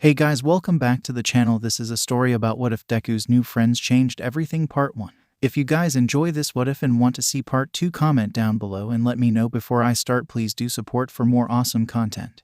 Hey guys, welcome back to the channel. This is a story about what if Deku's new friends changed everything part 1. If you guys enjoy this what if and want to see part 2, comment down below and let me know before I start. Please do support for more awesome content.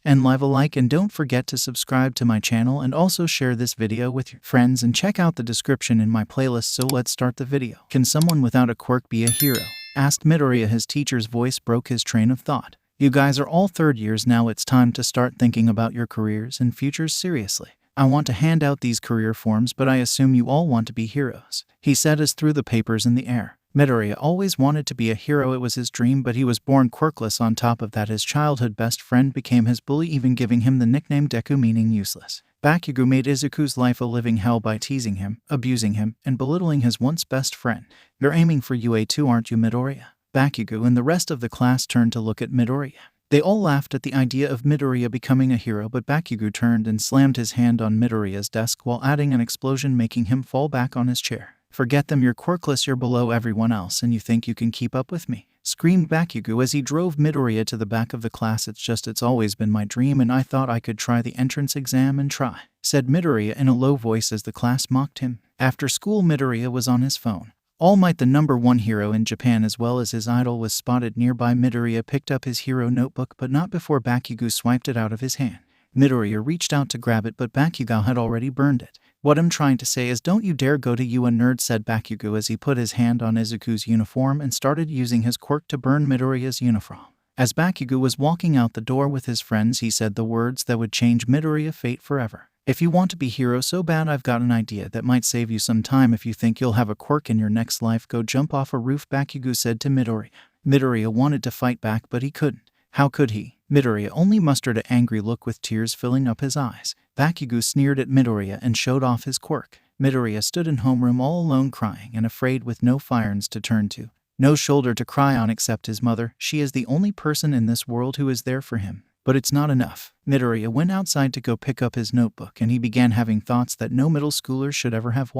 And leave a like and don't forget to subscribe to my channel and also share this video with your friends and check out the description in my playlist. So let's start the video. Can someone without a quirk be a hero? Asked Midoriya. His teacher's voice broke his train of thought. You guys are all third years now. It's time to start thinking about your careers and futures seriously. I want to hand out these career forms, but I assume you all want to be heroes, he said as threw the papers in the air. Midoriya always wanted to be a hero. It was his dream, but he was born quirkless. On top of that, his childhood best friend became his bully, even giving him the nickname Deku, meaning useless. 𝗵𝘃𝐻 made Izuku's life a living hell by teasing him, abusing him, and belittling his once best friend. You're aiming for UA too, aren't you, Midoriya? 𝗵𝘃𝐻 and the rest of the class turned to look at Midoriya. They all laughed at the idea of Midoriya becoming a hero, but 𝗵𝘃𝐻 turned and slammed his hand on Midoriya's desk while adding an explosion, making him fall back on his chair. Forget them, you're quirkless, you're below everyone else, and you think you can keep up with me? Screamed 𝗵𝘃𝐻 as he drove Midoriya to the back of the class. It's always been my dream, and I thought I could try the entrance exam and try, said Midoriya in a low voice as the class mocked him. After school, Midoriya was on his phone. All Might, the #1 hero in Japan as well as his idol, was spotted nearby. Midoriya picked up his hero notebook, but not before 𝗵𝘃𝐻 swiped it out of his hand. Midoriya reached out to grab it, but 𝗵𝘃𝐻 had already burned it. What I'm trying to say is, don't you dare go to you a nerd, said 𝗵𝘃𝐻 as he put his hand on Izuku's uniform and started using his quirk to burn Midoriya's uniform. As 𝗵𝘃𝐻 was walking out the door with his friends, he said the words that would change Midoriya's fate forever. If you want to be hero so bad, I've got an idea that might save you some time. If you think you'll have a quirk in your next life, go jump off a roof, 𝗵𝘃𝐻 said to Midoriya. Midoriya wanted to fight back, but he couldn't. How could he? Midoriya only mustered an angry look with tears filling up his eyes. 𝗵𝘃𝐻 sneered at Midoriya and showed off his quirk. Midoriya stood in homeroom all alone, crying and afraid, with no friends to turn to, no shoulder to cry on except his mother. She is the only person in this world who is there for him. But it's not enough. Midoriya went outside to go pick up his notebook, and he began having thoughts that no middle schooler should ever have.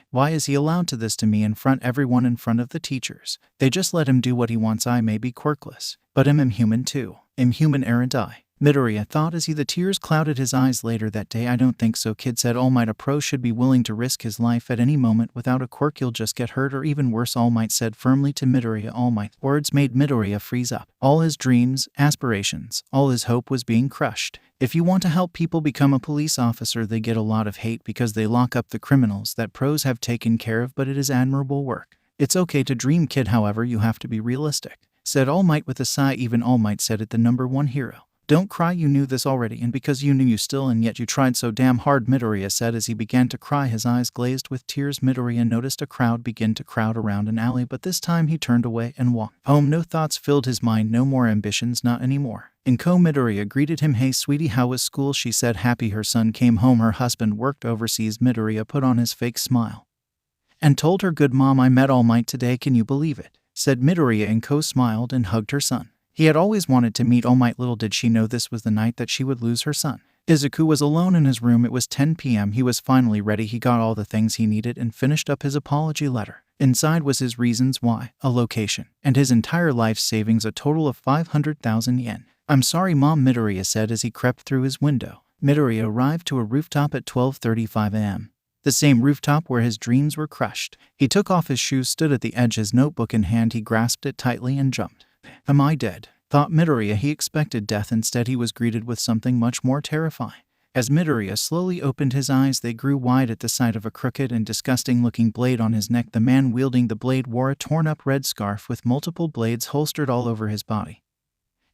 Why is he allowed to this to me in front everyone, in front of the teachers? They just let him do what he wants. I may be quirkless, but I'm human too. I'm human, aren't I? Midoriya thought as the tears clouded his eyes. Later that day, I don't think so, kid, said All Might. A pro should be willing to risk his life at any moment. Without a quirk, you'll just get hurt, or even worse, All Might said firmly to Midoriya. All Might. Words made Midoriya freeze up. All his dreams, aspirations, all his hope was being crushed. If you want to help people become a police officer, they get a lot of hate because they lock up the criminals that pros have taken care of, but it is admirable work. It's okay to dream, kid, however, you have to be realistic, said All Might with a sigh. Even All Might said it, the #1 hero. Don't cry, you knew this already, and because you knew you still, and yet you tried so damn hard, Midoriya said as he began to cry, his eyes glazed with tears. Midoriya noticed a crowd begin to crowd around an alley, but this time he turned away and walked home. No thoughts filled his mind, no more ambitions, not anymore. Midoriya greeted him. Hey sweetie, how was school? She said, happy her son came home. Her husband worked overseas. Midoriya put on his fake smile and told her, good mom, I met All Might today, can you believe it? Said Midoriya, and smiled and hugged her son. He had always wanted to meet All Might. Little did she know this was the night that she would lose her son. Izuku was alone in his room. It was 10 p.m. He was finally ready. He got all the things he needed and finished up his apology letter. Inside was his reasons why, a location, and his entire life savings, a total of 500,000 yen. I'm sorry, Mom, Midoriya said as he crept through his window. Midoriya arrived to a rooftop at 12:35 a.m. The same rooftop where his dreams were crushed. He took off his shoes, stood at the edge, his notebook in hand. He grasped it tightly and jumped. Am I dead? Thought Midoriya. He expected death. Instead, he was greeted with something much more terrifying. As Midoriya slowly opened his eyes, they grew wide at the sight of a crooked and disgusting-looking blade on his neck. The man wielding the blade wore a torn-up red scarf with multiple blades holstered all over his body,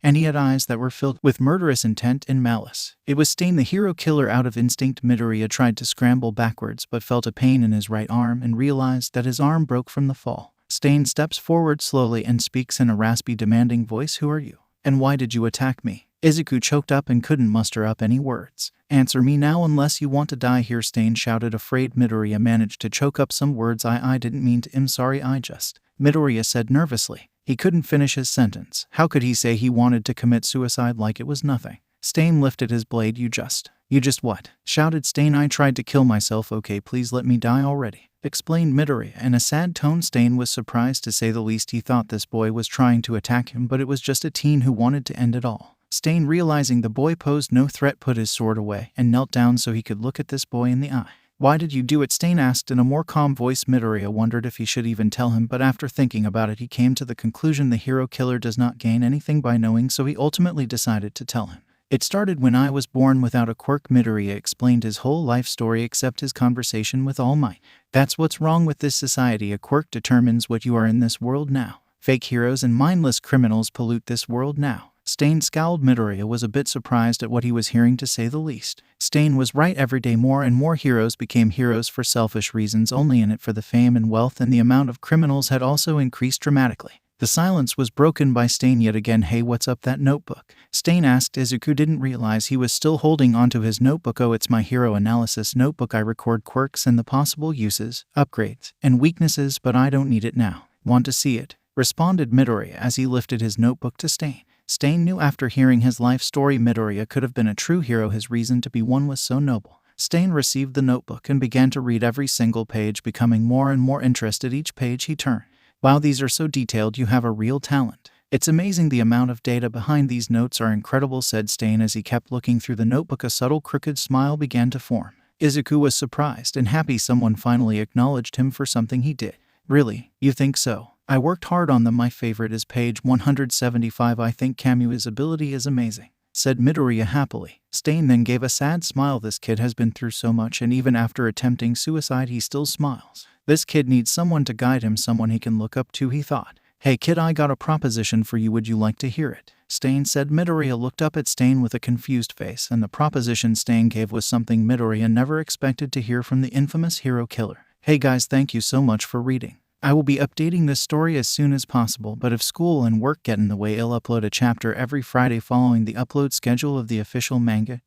and he had eyes that were filled with murderous intent and malice. It was Stain, the hero killer. Out of instinct, Midoriya tried to scramble backwards, but felt a pain in his right arm and realized that his arm broke from the fall. Stain steps forward slowly and speaks in a raspy, demanding voice. Who are you? And why did you attack me? Izuku choked up and couldn't muster up any words. Answer me now unless you want to die here, Stain shouted. Afraid, Midoriya managed to choke up some words. I didn't mean to. I'm sorry, I just... Midoriya said nervously. He couldn't finish his sentence. How could he say he wanted to commit suicide like it was nothing? Stain lifted his blade. You just what? Shouted Stain. I tried to kill myself. Okay, please let me die already, explained Midoriya in a sad tone. Stain was surprised, to say the least. He thought this boy was trying to attack him, but it was just a teen who wanted to end it all. Stain, realizing the boy posed no threat, put his sword away and knelt down so he could look at this boy in the eye. "Why did you do it?" Stain asked in a more calm voice. Midoriya wondered if he should even tell him, but after thinking about it he came to the conclusion the hero killer does not gain anything by knowing, so he ultimately decided to tell him. "It started when I was born without a quirk." Midoriya explained his whole life story except his conversation with All Might. "That's what's wrong with this society. A quirk determines what you are in this world now. Fake heroes and mindless criminals pollute this world now." Stain scowled. Midoriya was a bit surprised at what he was hearing, to say the least. Stain was right. Every day more and more heroes became heroes for selfish reasons, only in it for the fame and wealth, and the amount of criminals had also increased dramatically. The silence was broken by Stain yet again. "Hey, what's up that notebook?" Stain asked. Izuku didn't realize he was still holding onto his notebook. "Oh, it's my hero analysis notebook. I record quirks and the possible uses, upgrades, and weaknesses, but I don't need it now." "Want to see it?" responded Midoriya as he lifted his notebook to Stain. Stain knew after hearing his life story Midoriya could have been a true hero. His reason to be one was so noble. Stain received the notebook and began to read every single page, becoming more and more interested each page he turned. "Wow, these are so detailed. You have a real talent. It's amazing. The amount of data behind these notes are incredible," said Stain as he kept looking through the notebook. A subtle crooked smile began to form. Izuku was surprised and happy someone finally acknowledged him for something he did. "Really? You think so? I worked hard on them. My favorite is page 175. I think Kamui's ability is amazing," said Midoriya happily. Stain then gave a sad smile. This kid has been through so much, and even after attempting suicide he still smiles. This kid needs someone to guide him, someone he can look up to, he thought. "Hey kid, I got a proposition for you. Would you like to hear it?" Stain said. Midoriya looked up at Stain with a confused face, and the proposition Stain gave was something Midoriya never expected to hear from the infamous hero killer. "Hey guys, thank you so much for reading. I will be updating this story as soon as possible, but if school and work get in the way, I'll upload a chapter every Friday following the upload schedule of the official manga.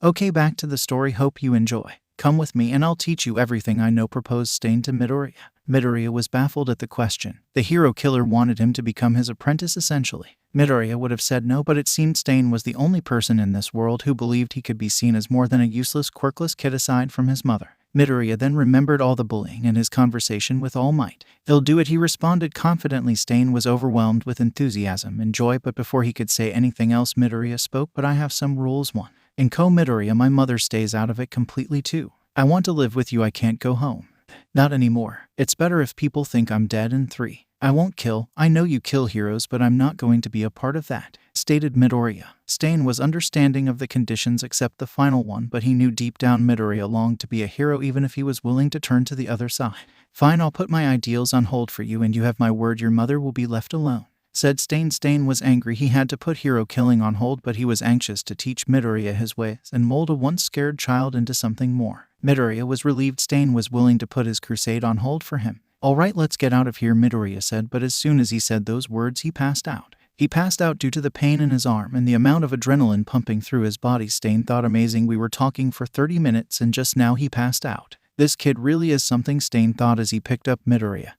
Okay, back to the story. Hope you enjoy. Come with me and I'll teach you everything I know," proposed Stain to Midoriya. Midoriya was baffled at the question. The hero killer wanted him to become his apprentice essentially. Midoriya would have said no, but it seemed Stain was the only person in this world who believed he could be seen as more than a useless, quirkless kid aside from his mother. Midoriya then remembered all the bullying and his conversation with All Might. "He'll do it," he responded confidently. Stain was overwhelmed with enthusiasm and joy, but before he could say anything else Midoriya spoke. "But I have some rules. 1. In Midoriya, my mother stays out of it completely. 2. I want to live with you. I can't go home. Not anymore. It's better if people think I'm dead. And 3. I won't kill. I know you kill heroes, but I'm not going to be a part of that," stated Midoriya. Stain was understanding of the conditions except the final one, but he knew deep down Midoriya longed to be a hero even if he was willing to turn to the other side. "Fine, I'll put my ideals on hold for you, and you have my word your mother will be left alone," said Stain. Stain was angry. He had to put hero killing on hold, but he was anxious to teach Midoriya his ways and mold a once scared child into something more. Midoriya was relieved Stain was willing to put his crusade on hold for him. "All right, let's get out of here," Midoriya said, but as soon as he said those words he passed out. He passed out due to the pain in his arm and the amount of adrenaline pumping through his body. Stain thought, amazing, we were talking for 30 minutes and just now he passed out. This kid really is something, Stain thought as he picked up Midoriya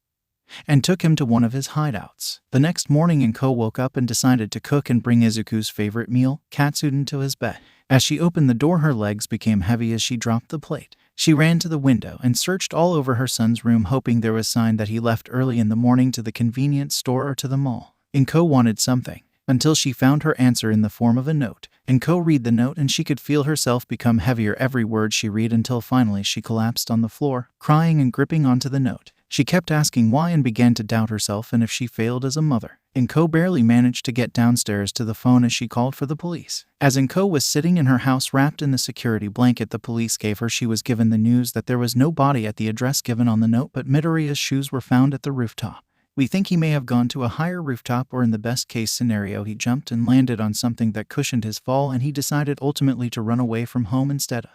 and took him to one of his hideouts. The next morning 𝐭 woke up and decided to cook and bring Izuku's favorite meal, katsudon, to his bed. As she opened the door her legs became heavy as she dropped the plate. She ran to the window and searched all over her son's room, hoping there was sign that he left early in the morning to the convenience store or to the mall. 𝐭 wanted something, until she found her answer in the form of a note. 𝐭 read the note and she could feel herself become heavier every word she read until finally she collapsed on the floor, crying and gripping onto the note. She kept asking why and began to doubt herself and if she failed as a mother. 𝐭 barely managed to get downstairs to the phone as she called for the police. As 𝐭 was sitting in her house wrapped in the security blanket the police gave her, she was given the news that there was no body at the address given on the note, but Midoriya's shoes were found at the rooftop. "We think he may have gone to a higher rooftop, or in the best case scenario he jumped and landed on something that cushioned his fall, and he decided ultimately to run away from home instead of,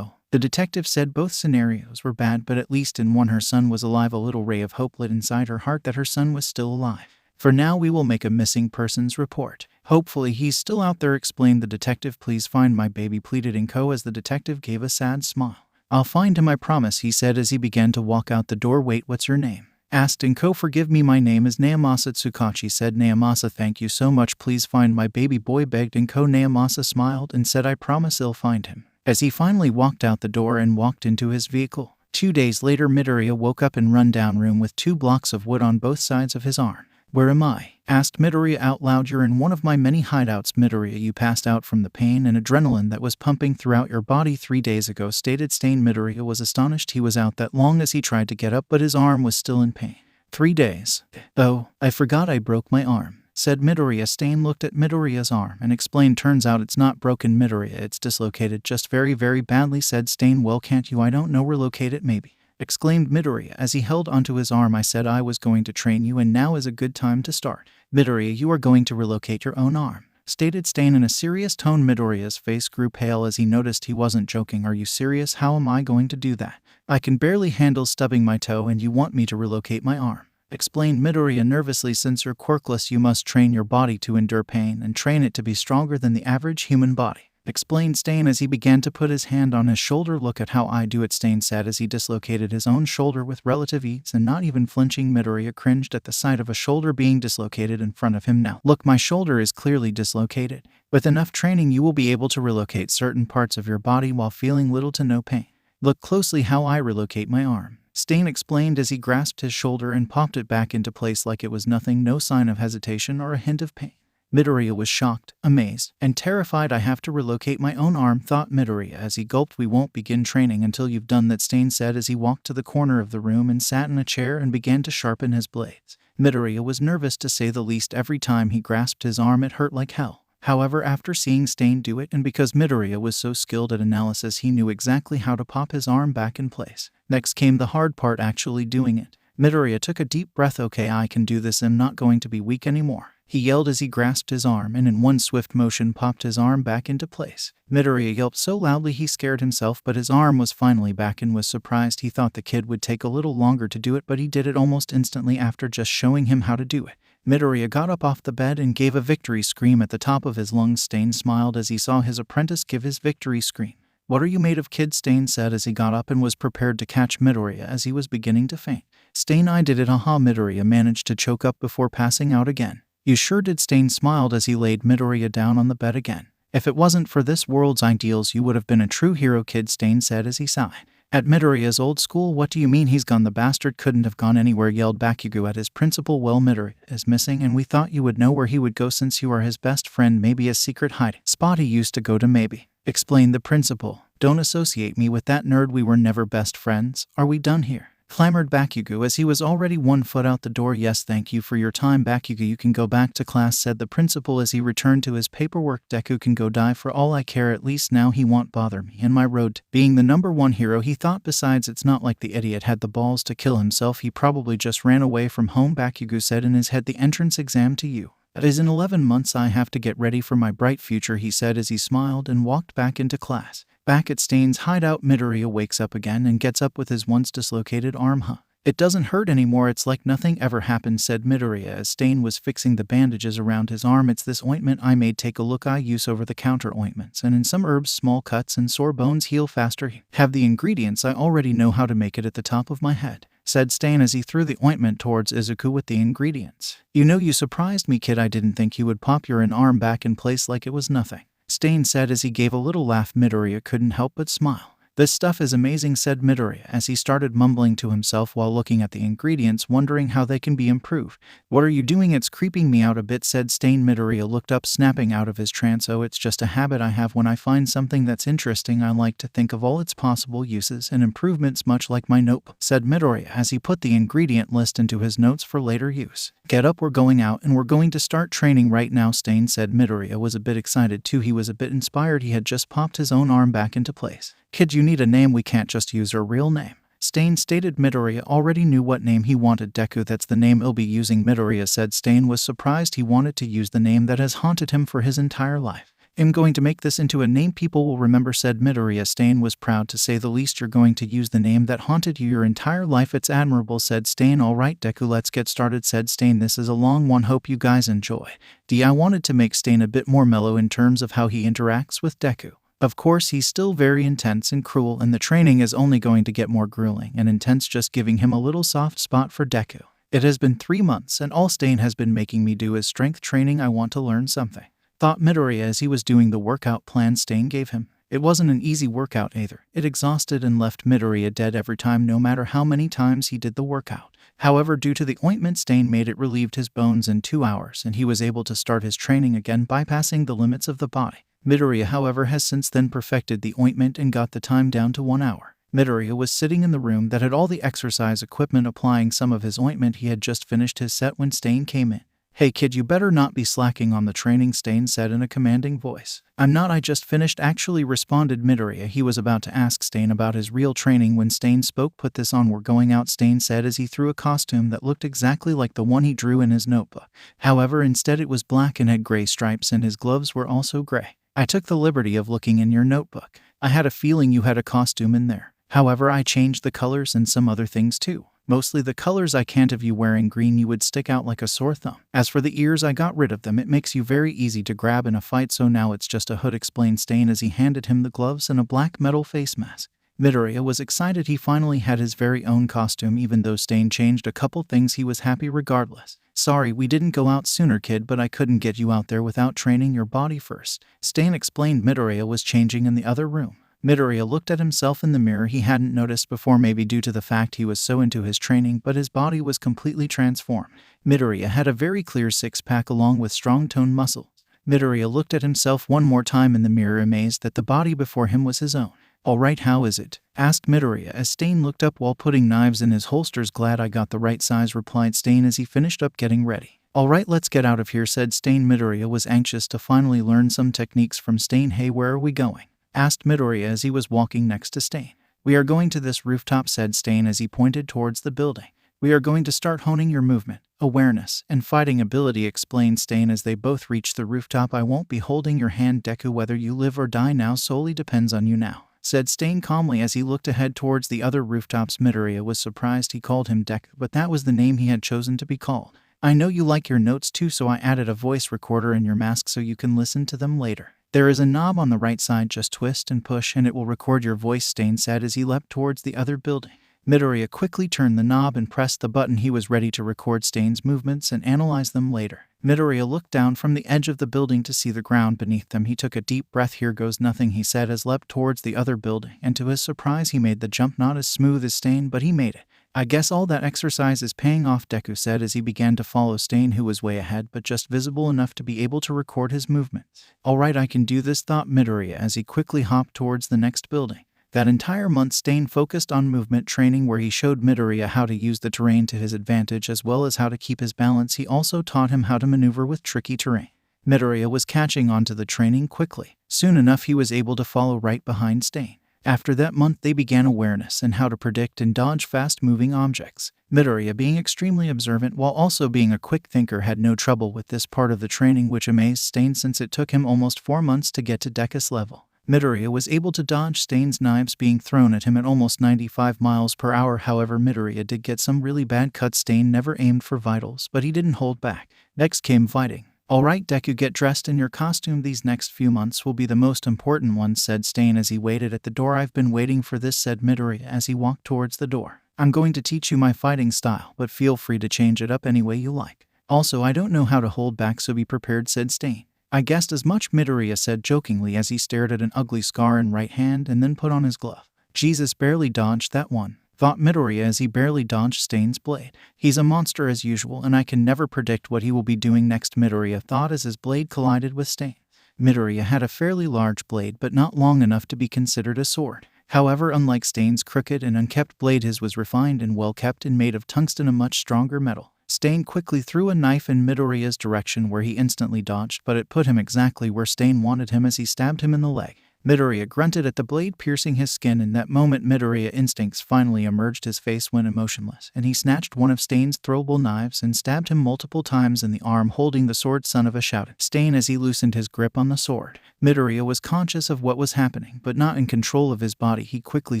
the detective said both scenarios were bad, but at least in one her son was alive. A little ray of hope lit inside her heart that her son was still alive. "For now we will make a missing persons report. Hopefully he's still out there," explained the detective. "Please find my baby," pleaded 𝐭 as the detective gave a sad smile. "I'll find him, I promise," he said as he began to walk out the door. "Wait, what's your name?" asked 𝐭. "Forgive me, my name is 𝗂𝗵𝗲 𝗔𝗂𝐁𝐵, said 𝗂𝗵𝗲. "Thank you so much. Please find my baby boy," begged 𝐭. 𝗂𝗵𝗲 smiled and said, "I promise I'll find him," as he finally walked out the door and walked into his vehicle. 2 days later Midoriya woke up in rundown room with 2 blocks of wood on both sides of his arm. "Where am I?" asked Midoriya out loud. You're in one of my many hideouts, Midoriya. You passed out from the pain and adrenaline that was pumping throughout your body 3 days ago, stated Stain. Midoriya was astonished. He was out that long as he tried to get up, but his arm was still in pain. 3 days. Oh, I forgot I broke my arm, said Midoriya. Stain looked at Midoriya's arm and explained, turns out it's not broken, Midoriya. It's dislocated just very, very badly, said Stain. Well, can't you, I don't know, relocate it maybe? Exclaimed Midoriya as he held onto his arm. I said I was going to train you, and now is a good time to start. Midoriya, you are going to relocate your own arm, stated Stain in a serious tone. Midoriya's face grew pale as he noticed he wasn't joking. Are you serious? How am I going to do that? I can barely handle stubbing my toe, and you want me to relocate my arm, explained Midoriya nervously. Since you're quirkless, you must train your body to endure pain and train it to be stronger than the average human body, explained Stain as he began to put his hand on his shoulder. Look at how I do it, Stain said as he dislocated his own shoulder with relative ease and not even flinching. Midoriya cringed at the sight of a shoulder being dislocated in front of him. Now, look, my shoulder is clearly dislocated. With enough training, you will be able to relocate certain parts of your body while feeling little to no pain. Look closely how I relocate my arm, Stain explained as he grasped his shoulder and popped it back into place like it was nothing, no sign of hesitation or a hint of pain. Midoriya was shocked, amazed, and terrified. I have to relocate my own arm, thought Midoriya as he gulped. We won't begin training until you've done that, Stain said as he walked to the corner of the room and sat in a chair and began to sharpen his blades. Midoriya was nervous to say the least. Every time he grasped his arm it hurt like hell. However, after seeing Stain do it, and because Midoriya was so skilled at analysis, he knew exactly how to pop his arm back in place. Next came the hard part, actually doing it. Midoriya took a deep breath. Okay, I can do this. I'm not going to be weak anymore, he yelled as he grasped his arm and in one swift motion popped his arm back into place. Midoriya yelped so loudly he scared himself, but his arm was finally back and was surprised. He thought the kid would take a little longer to do it, but he did it almost instantly after just showing him how to do it. Midoriya got up off the bed and gave a victory scream at the top of his lungs. Stain smiled as he saw his apprentice give his victory scream. What are you made of, kid? Stain said as he got up and was prepared to catch Midoriya as he was beginning to faint. Stain, I did it, haha. Midoriya managed to choke up before passing out again. You sure did, Stain smiled as he laid Midoriya down on the bed again. If it wasn't for this world's ideals, you would have been a true hero, kid, Stain said as he sighed. At Midoriya's old school? What do you mean he's gone? The bastard couldn't have gone anywhere, yelled Bakugo at his principal. Well, Midoriya is missing and we thought you would know where he would go since you are his best friend. Maybe a secret hiding spot he used to go to, maybe, explained the principal. Don't associate me with that nerd. We were never best friends. Are we done here? Clamored Bakugo as he was already 1 foot out the door. Yes, thank you for your time, Bakugo. You can go back to class, said the principal as he returned to his paperwork. Deku can go die for all I care. At least now he won't bother me in my road to being the #1 hero, he thought. Besides, it's not like the idiot had the balls to kill himself. He probably just ran away from home. Bakugo said in his head, the entrance exam to you is in 11 months. I have to get ready for my bright future, he said as he smiled and walked back into class. Back at Stain's hideout, Midoriya wakes up again and gets up with his once dislocated arm. It doesn't hurt anymore. It's like nothing ever happened, said Midoriya as Stain was fixing the bandages around his arm. It's this ointment I made. Take a look. I use over-the-counter ointments, and in some herbs small cuts and sore bones heal faster. Have the ingredients. I already know how to make it at the top of my head, said Stain as he threw the ointment towards Izuku with the ingredients. You know, you surprised me, kid. I didn't think you would pop your arm back in place like it was nothing, Stain said as he gave a little laugh. Midoriya couldn't help but smile. This stuff is amazing, said Midoriya as he started mumbling to himself while looking at the ingredients, wondering how they can be improved. What are you doing? It's creeping me out a bit, said Stain. Midoriya looked up, snapping out of his trance. Oh, it's just a habit I have. When I find something that's interesting, I like to think of all its possible uses and improvements, much like my notebook, said Midoriya as he put the ingredient list into his notes for later use. Get up, we're going out and we're going to start training right now, Stain said. Midoriya was a bit excited too. He was a bit inspired. He had just popped his own arm back into place. Kid, you need a name. We can't just use her real name, Stain stated. Midoriya already knew what name he wanted. Deku, that's the name I'll be using, Midoriya said. Stain was surprised. He wanted to use the name that has haunted him for his entire life. I'm going to make this into a name people will remember, said Midoriya. Stain was proud to say the least. You're going to use the name that haunted you your entire life. It's admirable, said Stain. All right, Deku, let's get started, said Stain. This is a long one. Hope you guys enjoy. I wanted to make Stain a bit more mellow in terms of how he interacts with Deku. Of course, he's still very intense and cruel, and the training is only going to get more grueling and intense, just giving him a little soft spot for Deku. It has been 3 months, and all Stain has been making me do is strength training. I want to learn something, thought Midoriya as he was doing the workout plan Stain gave him. It wasn't an easy workout either. It exhausted and left Midoriya dead every time, no matter how many times he did the workout. However, due to the ointment, Stain made it relieved his bones in 2 hours, and he was able to start his training again, bypassing the limits of the body. Midoriya, however, has since then perfected the ointment and got the time down to 1 hour. Midoriya was sitting in the room that had all the exercise equipment applying some of his ointment. He had just finished his set when Stain came in. "Hey kid, you better not be slacking on the training," Stain said in a commanding voice. "I'm not, I just finished actually," responded Midoriya. He was about to ask Stain about his real training when Stain spoke. "Put this on, we're going out," Stain said as he threw a costume that looked exactly like the one he drew in his notebook. However, instead it was black and had gray stripes, and his gloves were also gray. "I took the liberty of looking in your notebook. I had a feeling you had a costume in there. However, I changed the colors and some other things too. Mostly the colors. I can't have you wearing green, you would stick out like a sore thumb. As for the ears, I got rid of them. It makes you very easy to grab in a fight, so now it's just a hood," explained Stain as he handed him the gloves and a black metal face mask. Midoriya was excited. He finally had his very own costume. Even though Stain changed a couple things, he was happy regardless. "Sorry we didn't go out sooner, kid, but I couldn't get you out there without training your body first," Stain explained. Midoriya was changing in the other room. Midoriya looked at himself in the mirror. He hadn't noticed before, maybe due to the fact he was so into his training, but his body was completely transformed. Midoriya had a very clear six-pack along with strong toned muscles. Midoriya looked at himself one more time in the mirror, amazed that the body before him was his own. "Alright, how is it?" asked Midoriya as Stain looked up while putting knives in his holsters. "Glad I got the right size," replied Stain as he finished up getting ready. "Alright, let's get out of here," said Stain. Midoriya was anxious to finally learn some techniques from Stain. "Hey, where are we going?" asked Midoriya as he was walking next to Stain. "We are going to this rooftop," said Stain as he pointed towards the building. "We are going to start honing your movement, awareness, and fighting ability," explained Stain as they both reached the rooftop. "I won't be holding your hand, Deku. Whether you live or die now solely depends on you now," said Stain calmly as he looked ahead towards the other rooftops. Midoriya was surprised he called him Deku, but that was the name he had chosen to be called. "I know you like your notes too, so I added a voice recorder in your mask so you can listen to them later. There is a knob on the right side, just twist and push and it will record your voice," Stain said as he leapt towards the other building. Midoriya quickly turned the knob and pressed the button. He was ready to record Stain's movements and analyze them later. Midoriya looked down from the edge of the building to see the ground beneath them. He took a deep breath. "Here goes nothing," he said as leapt towards the other building, and to his surprise he made the jump. Not as smooth as Stain, but he made it. "I guess all that exercise is paying off," Deku said as he began to follow Stain, who was way ahead but just visible enough to be able to record his movements. "Alright, I can do this," thought Midoriya as he quickly hopped towards the next building. That entire month Stain focused on movement training, where he showed Midoriya how to use the terrain to his advantage as well as how to keep his balance. He also taught him how to maneuver with tricky terrain. Midoriya was catching on to the training quickly. Soon enough he was able to follow right behind Stain. After that month they began awareness and how to predict and dodge fast-moving objects. Midoriya, being extremely observant while also being a quick thinker, had no trouble with this part of the training, which amazed Stain since it took him almost 4 months to get to Deku's level. Midoriya was able to dodge Stain's knives being thrown at him at almost 95 miles per hour. However, Midoriya did get some really bad cuts. Stain never aimed for vitals, but he didn't hold back. Next came fighting. "Alright, Deku, get dressed in your costume. These next few months will be the most important ones," said Stain as he waited at the door. "I've been waiting for this," said Midoriya as he walked towards the door. "I'm going to teach you my fighting style, but feel free to change it up any way you like. Also, I don't know how to hold back, so be prepared," said Stain. "I guessed as much," Midoriya said jokingly as he stared at an ugly scar in right hand and then put on his glove. "Jesus, barely dodged that one," thought Midoriya as he barely dodged Stain's blade. "He's a monster as usual, and I can never predict what he will be doing next," Midoriya thought as his blade collided with Stain. Midoriya had a fairly large blade, but not long enough to be considered a sword. However, unlike Stain's crooked and unkept blade, his was refined and well kept and made of tungsten, a much stronger metal. Stain quickly threw a knife in Midoriya's direction, where he instantly dodged, but it put him exactly where Stain wanted him as he stabbed him in the leg. Midoriya grunted at the blade piercing his skin. In that moment, Midoriya instincts finally emerged. His face went emotionless, and he snatched one of Stain's throwable knives and stabbed him multiple times in the arm, holding the sword. "Son of a," shouted Stain as he loosened his grip on the sword. Midoriya was conscious of what was happening, but not in control of his body. He quickly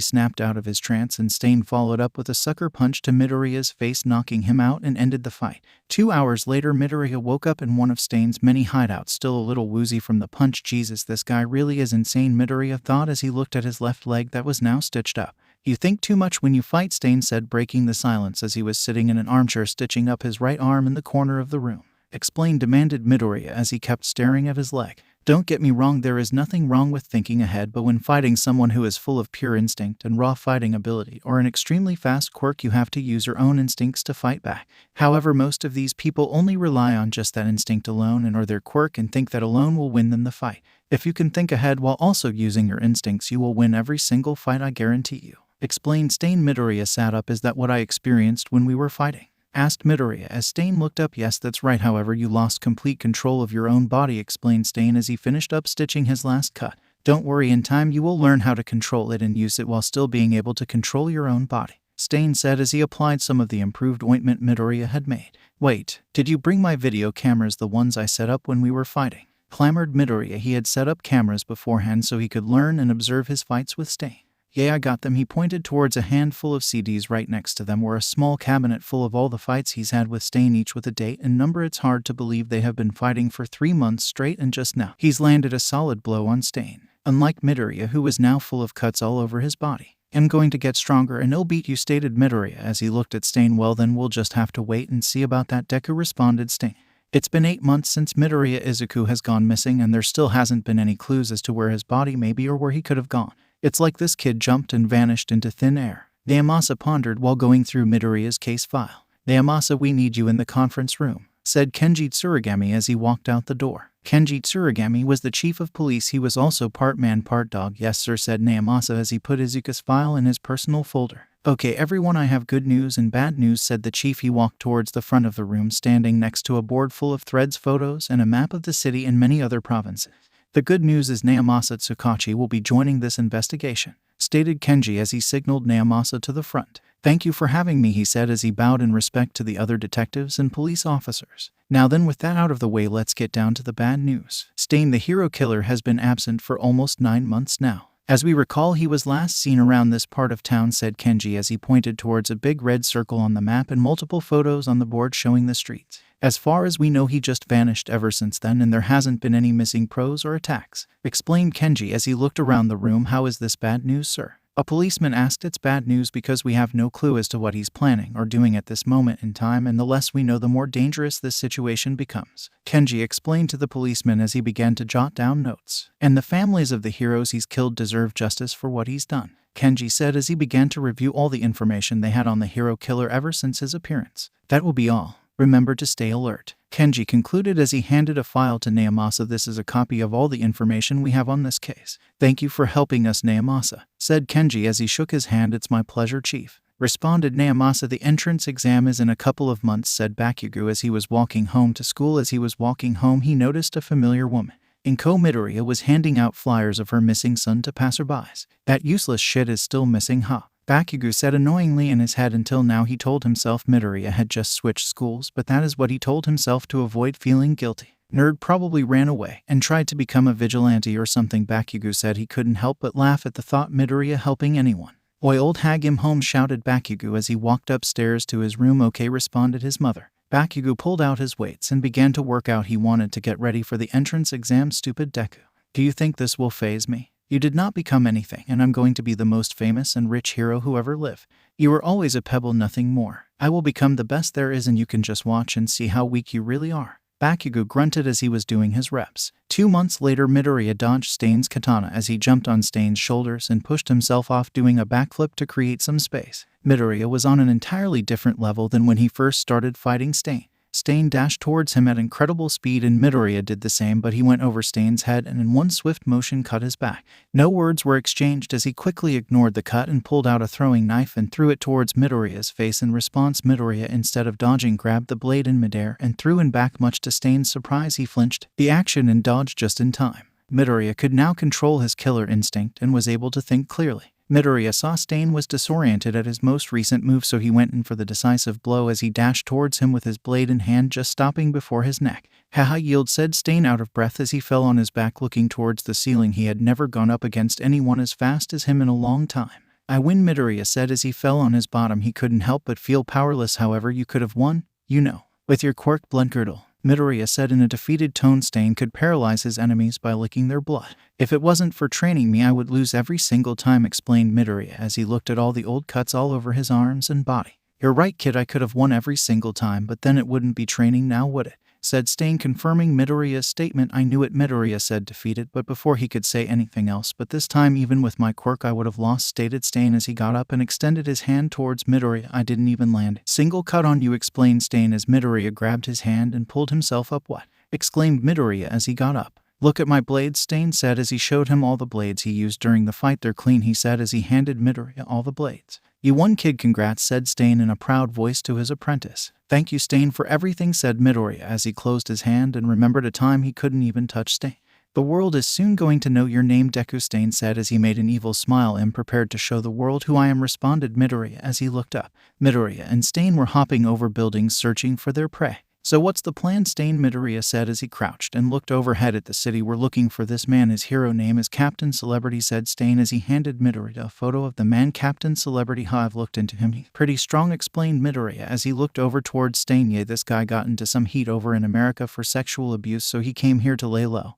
snapped out of his trance, and Stain followed up with a sucker punch to Midoriya's face, knocking him out and ended the fight. 2 hours later, Midoriya woke up in one of Stain's many hideouts, still a little woozy from the punch. "Jesus, this guy really is insane," Midoriya thought as he looked at his left leg that was now stitched up. "You think too much when you fight," Stain said, breaking the silence as he was sitting in an armchair stitching up his right arm in the corner of the room. "Explain," demanded Midoriya as he kept staring at his leg. Don't get me wrong, there is nothing wrong with thinking ahead, but when fighting someone who is full of pure instinct and raw fighting ability or an extremely fast quirk, you have to use your own instincts to fight back. However, most of these people only rely on just that instinct alone and or their quirk and think that alone will win them the fight. If you can think ahead while also using your instincts, you will win every single fight, I guarantee you. Explained Stain. Midoriya sat up. Is that what I experienced when we were fighting? Asked Midoriya as Stain looked up. Yes, that's right. However, you lost complete control of your own body, explained Stain as he finished up stitching his last cut. Don't worry, in time you will learn how to control it and use it while still being able to control your own body, Stain said as he applied some of the improved ointment Midoriya had made. Wait, did you bring my video cameras, the ones I set up when we were fighting? Clamored Midoriya. He had set up cameras beforehand so he could learn and observe his fights with Stain. Yeah, I got them. He pointed towards a handful of CDs. Right next to them were a small cabinet full of all the fights he's had with Stain, each with a date and number. It's hard to believe they have been fighting for 3 months straight, and just now he's landed a solid blow on Stain. Unlike Midoriya, who was now full of cuts all over his body. I'm going to get stronger and I'll beat you, stated Midoriya as he looked at Stain. Well, then we'll just have to wait and see about that, Deku, responded Stain. It's been 8 months since Midoriya Izuku has gone missing, and there still hasn't been any clues as to where his body may be or where he could have gone. It's like this kid jumped and vanished into thin air. 𝐴𝐵𝐵𝐺 pondered while going through Midoriya's case file. 𝐴𝐵𝐵𝐺, we need you in the conference room, said Kenji Tsuragami as he walked out the door. Kenji Tsuragami was the chief of police. He was also part man, part dog. Yes, sir, said 𝐴𝐵𝐵𝐺 as he put Izuku's file in his personal folder. Okay, everyone, I have good news and bad news, said the chief. He walked towards the front of the room, standing next to a board full of threads, photos, and a map of the city and many other provinces. The good news is 𝐴𝐵𝐵𝐺 Tsukachi will be joining this investigation, stated Kenji as he signaled 𝐴𝐵𝐵𝐺 to the front. Thank you for having me, he said as he bowed in respect to the other detectives and police officers. Now then, with that out of the way, let's get down to the bad news. Stain, the hero killer, has been absent for almost 9 months now. As we recall, he was last seen around this part of town, said Kenji as he pointed towards a big red circle on the map and multiple photos on the board showing the streets. As far as we know, he just vanished ever since then, and there hasn't been any missing pros or attacks, explained Kenji as he looked around the room. How is this bad news, sir? A policeman asked. It's bad news because we have no clue as to what he's planning or doing at this moment in time, and the less we know, the more dangerous this situation becomes, Kenji explained to the policeman as he began to jot down notes. And the families of the heroes he's killed deserve justice for what he's done, Kenji said as he began to review all the information they had on the hero killer ever since his appearance. That will be all. Remember to stay alert, Kenji concluded as he handed a file to 𝐴𝐵𝐵𝐺. This is a copy of all the information we have on this case. Thank you for helping us, 𝐴𝐵𝐵𝐺, said Kenji as he shook his hand. It's my pleasure, Chief, responded 𝐴𝐵𝐵𝐺. The entrance exam is in a couple of months, said Bakugo as he was walking home to school. As he was walking home, he noticed a familiar woman. Midoriya was handing out flyers of her missing son to passerbys. That useless shit is still missing, huh? Bakugo said annoyingly in his head. Until now he told himself Midoriya had just switched schools, but that is what he told himself to avoid feeling guilty. Nerd probably ran away and tried to become a vigilante or something. Bakugo said he couldn't help but laugh at the thought Midoriya helping anyone. Oi, old hag, him home, shouted Bakugo as he walked upstairs to his room. Okay, responded his mother. Bakugo pulled out his weights and began to work out. He wanted to get ready for the entrance exam. Stupid Deku. Do you think this will faze me? You did not become anything, and I'm going to be the most famous and rich hero who ever lived. You were always a pebble, nothing more. I will become the best there is, and you can just watch and see how weak you really are. Bakugo grunted as he was doing his reps. 2 months later, Midoriya dodged Stain's katana as he jumped on Stain's shoulders and pushed himself off, doing a backflip to create some space. Midoriya was on an entirely different level than when he first started fighting Stain. Stain dashed towards him at incredible speed, and Midoriya did the same, but he went over Stain's head and in one swift motion cut his back. No words were exchanged as he quickly ignored the cut and pulled out a throwing knife and threw it towards Midoriya's face. In response, Midoriya, instead of dodging, grabbed the blade in midair and threw him back. Much to Stain's surprise, he flinched the action and dodged just in time. Midoriya could now control his killer instinct and was able to think clearly. Midoriya saw Stain was disoriented at his most recent move, so he went in for the decisive blow as he dashed towards him with his blade in hand, just stopping before his neck. Haha, yield, said Stain out of breath as he fell on his back looking towards the ceiling. He had never gone up against anyone as fast as him in a long time. I win, Midoriya said as he fell on his bottom. He couldn't help but feel powerless. However, you could have won, you know, with your quirk 𝗏𝗏𝗏𝗏, Midoriya said in a defeated tone. Stain could paralyze his enemies by licking their blood. If it wasn't for training me, I would lose every single time, explained Midoriya as he looked at all the old cuts all over his arms and body. You're right, kid, I could have won every single time, but then it wouldn't be training now, would it? said Stain, confirming Midoriya's statement. I knew it, Midoriya said, defeated, but before he could say anything else. But this time, even with my quirk, I would have lost, stated Stain as he got up and extended his hand towards Midoriya. I didn't even land. Single cut on you, explained Stain as Midoriya grabbed his hand and pulled himself up. What? Exclaimed Midoriya as he got up. Look at my blades, Stain said as he showed him all the blades he used during the fight. They're clean, he said as he handed Midoriya all the blades. You won, kid, congrats, said Stain in a proud voice to his apprentice. Thank you, Stain, for everything, said Midoriya as he closed his hand and remembered a time he couldn't even touch Stain. The world is soon going to know your name, Deku, Stain said as he made an evil smile. Am prepared to show the world who I am, responded Midoriya as he looked up. Midoriya and Stain were hopping over buildings searching for their prey. So what's the plan, Stain? Midoriya said as he crouched and looked overhead at the city. We're looking for this man. His hero name is Captain Celebrity, said Stain as he handed Midoriya a photo of the man, Captain Celebrity. I've looked into him. He's pretty strong, explained Midoriya as he looked over towards Stain. Yeah, this guy got into some heat over in America for sexual abuse, so he came here to lay low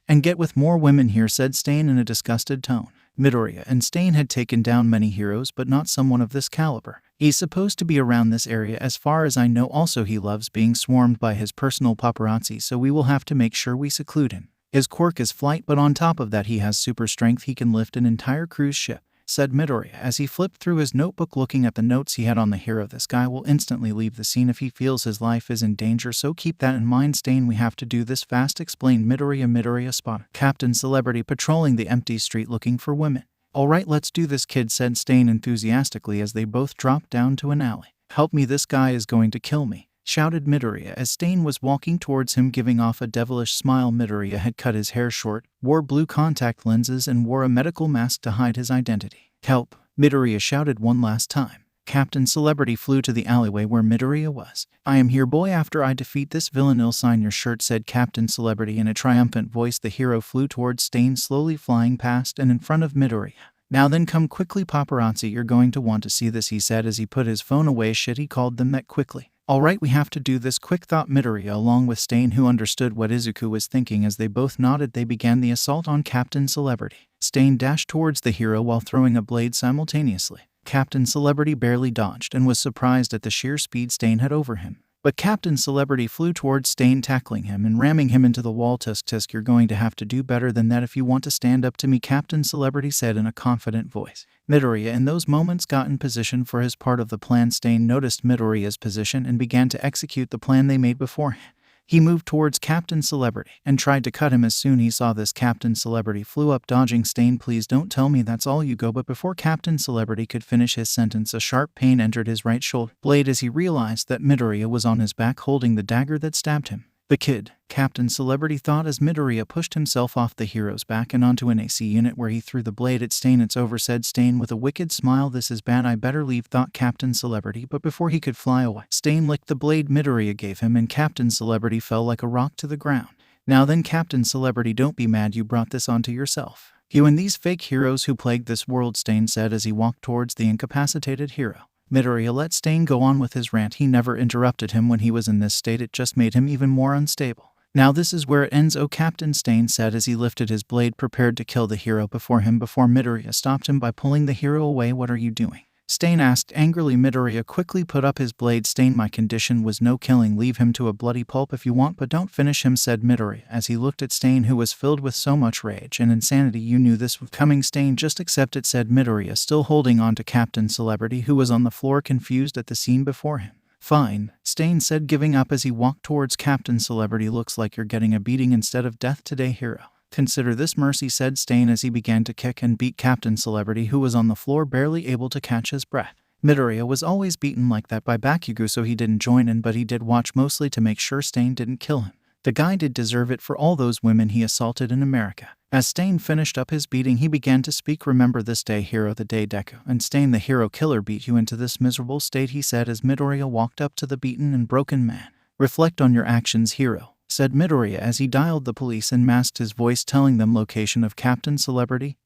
and get with more women here, said Stain in a disgusted tone. Midoriya and Stain had taken down many heroes, but not someone of this caliber. He's supposed to be around this area as far as I know. Also, he loves being swarmed by his personal paparazzi, so we will have to make sure we seclude him. His quirk is flight, but on top of that he has super strength. He can lift an entire cruise ship, said Midoriya as he flipped through his notebook looking at the notes he had on the hero. This guy will instantly leave the scene if he feels his life is in danger, so keep that in mind, Stain. We have to do this fast, explained Midoriya. Midoriya spotted Captain Celebrity patrolling the empty street looking for women. Alright, let's do this, kid, said Stain enthusiastically as they both dropped down to an alley. Help me, this guy is going to kill me, shouted Midoriya as Stain was walking towards him, giving off a devilish smile. Midoriya had cut his hair short, wore blue contact lenses, and wore a medical mask to hide his identity. Help! Midoriya shouted one last time. Captain Celebrity flew to the alleyway where Midoriya was. I am here, boy. After I defeat this villain, I'll sign your shirt, said Captain Celebrity in a triumphant voice. The hero flew towards Stain, slowly flying past and in front of Midoriya. Now then, come quickly, paparazzi. You're going to want to see this, he said as he put his phone away. Shit, he called them that quickly. Alright, we have to do this quick, thought Midoriya along with Stain, who understood what Izuku was thinking. As they both nodded, they began the assault on Captain Celebrity. Stain dashed towards the hero while throwing a blade simultaneously. Captain Celebrity barely dodged and was surprised at the sheer speed Stain had over him. But Captain Celebrity flew towards Stain, tackling him and ramming him into the wall. Tisk, you're going to have to do better than that if you want to stand up to me, Captain Celebrity said in a confident voice. Midoriya in those moments got in position for his part of the plan. Stain noticed Midoriya's position and began to execute the plan they made beforehand. He moved towards Captain Celebrity and tried to cut him. As soon as he saw this, Captain Celebrity flew up, dodging Stain. Please don't tell me that's all you go. But before Captain Celebrity could finish his sentence, a sharp pain entered his right shoulder blade as he realized that Midoriya was on his back holding the dagger that stabbed him. The kid, Captain Celebrity thought as Midoriya pushed himself off the hero's back and onto an AC unit where he threw the blade at Stain. It's over, said Stain with a wicked smile. This is bad, I better leave, thought Captain Celebrity, but before he could fly away, Stain licked the blade Midoriya gave him and Captain Celebrity fell like a rock to the ground. Now then, Captain Celebrity, don't be mad, you brought this onto yourself. You and these fake heroes who plagued this world, Stain said as he walked towards the incapacitated hero. Midoriya let Stain go on with his rant. He never interrupted him when he was in this state. It just made him even more unstable. Now this is where it ends, oh Captain, Stain said as he lifted his blade, prepared to kill the hero before Midoriya stopped him by pulling the hero away. What are you doing? Stain asked angrily. Midoriya quickly put up his blade. Stain, my condition was no killing. Leave him to a bloody pulp if you want, but don't finish him, said Midoriya as he looked at Stain, who was filled with so much rage and insanity. You knew this was coming, Stain, just accept it, said Midoriya, still holding on to Captain Celebrity, who was on the floor confused at the scene before him. Fine, Stain said, giving up as he walked towards Captain Celebrity. Looks like you're getting a beating instead of death today, hero. Consider this mercy, said Stain as he began to kick and beat Captain Celebrity, who was on the floor barely able to catch his breath. Midoriya was always beaten like that by Bakugo, so he didn't join in, but he did watch mostly to make sure Stain didn't kill him. The guy did deserve it for all those women he assaulted in America. As Stain finished up his beating, he began to speak. Remember this day, hero, the day Deku and Stain the hero killer beat you into this miserable state, he said as Midoriya walked up to the beaten and broken man. Reflect on your actions, hero, said Midoriya as he dialed the police and masked his voice, telling them location of Captain Celebrity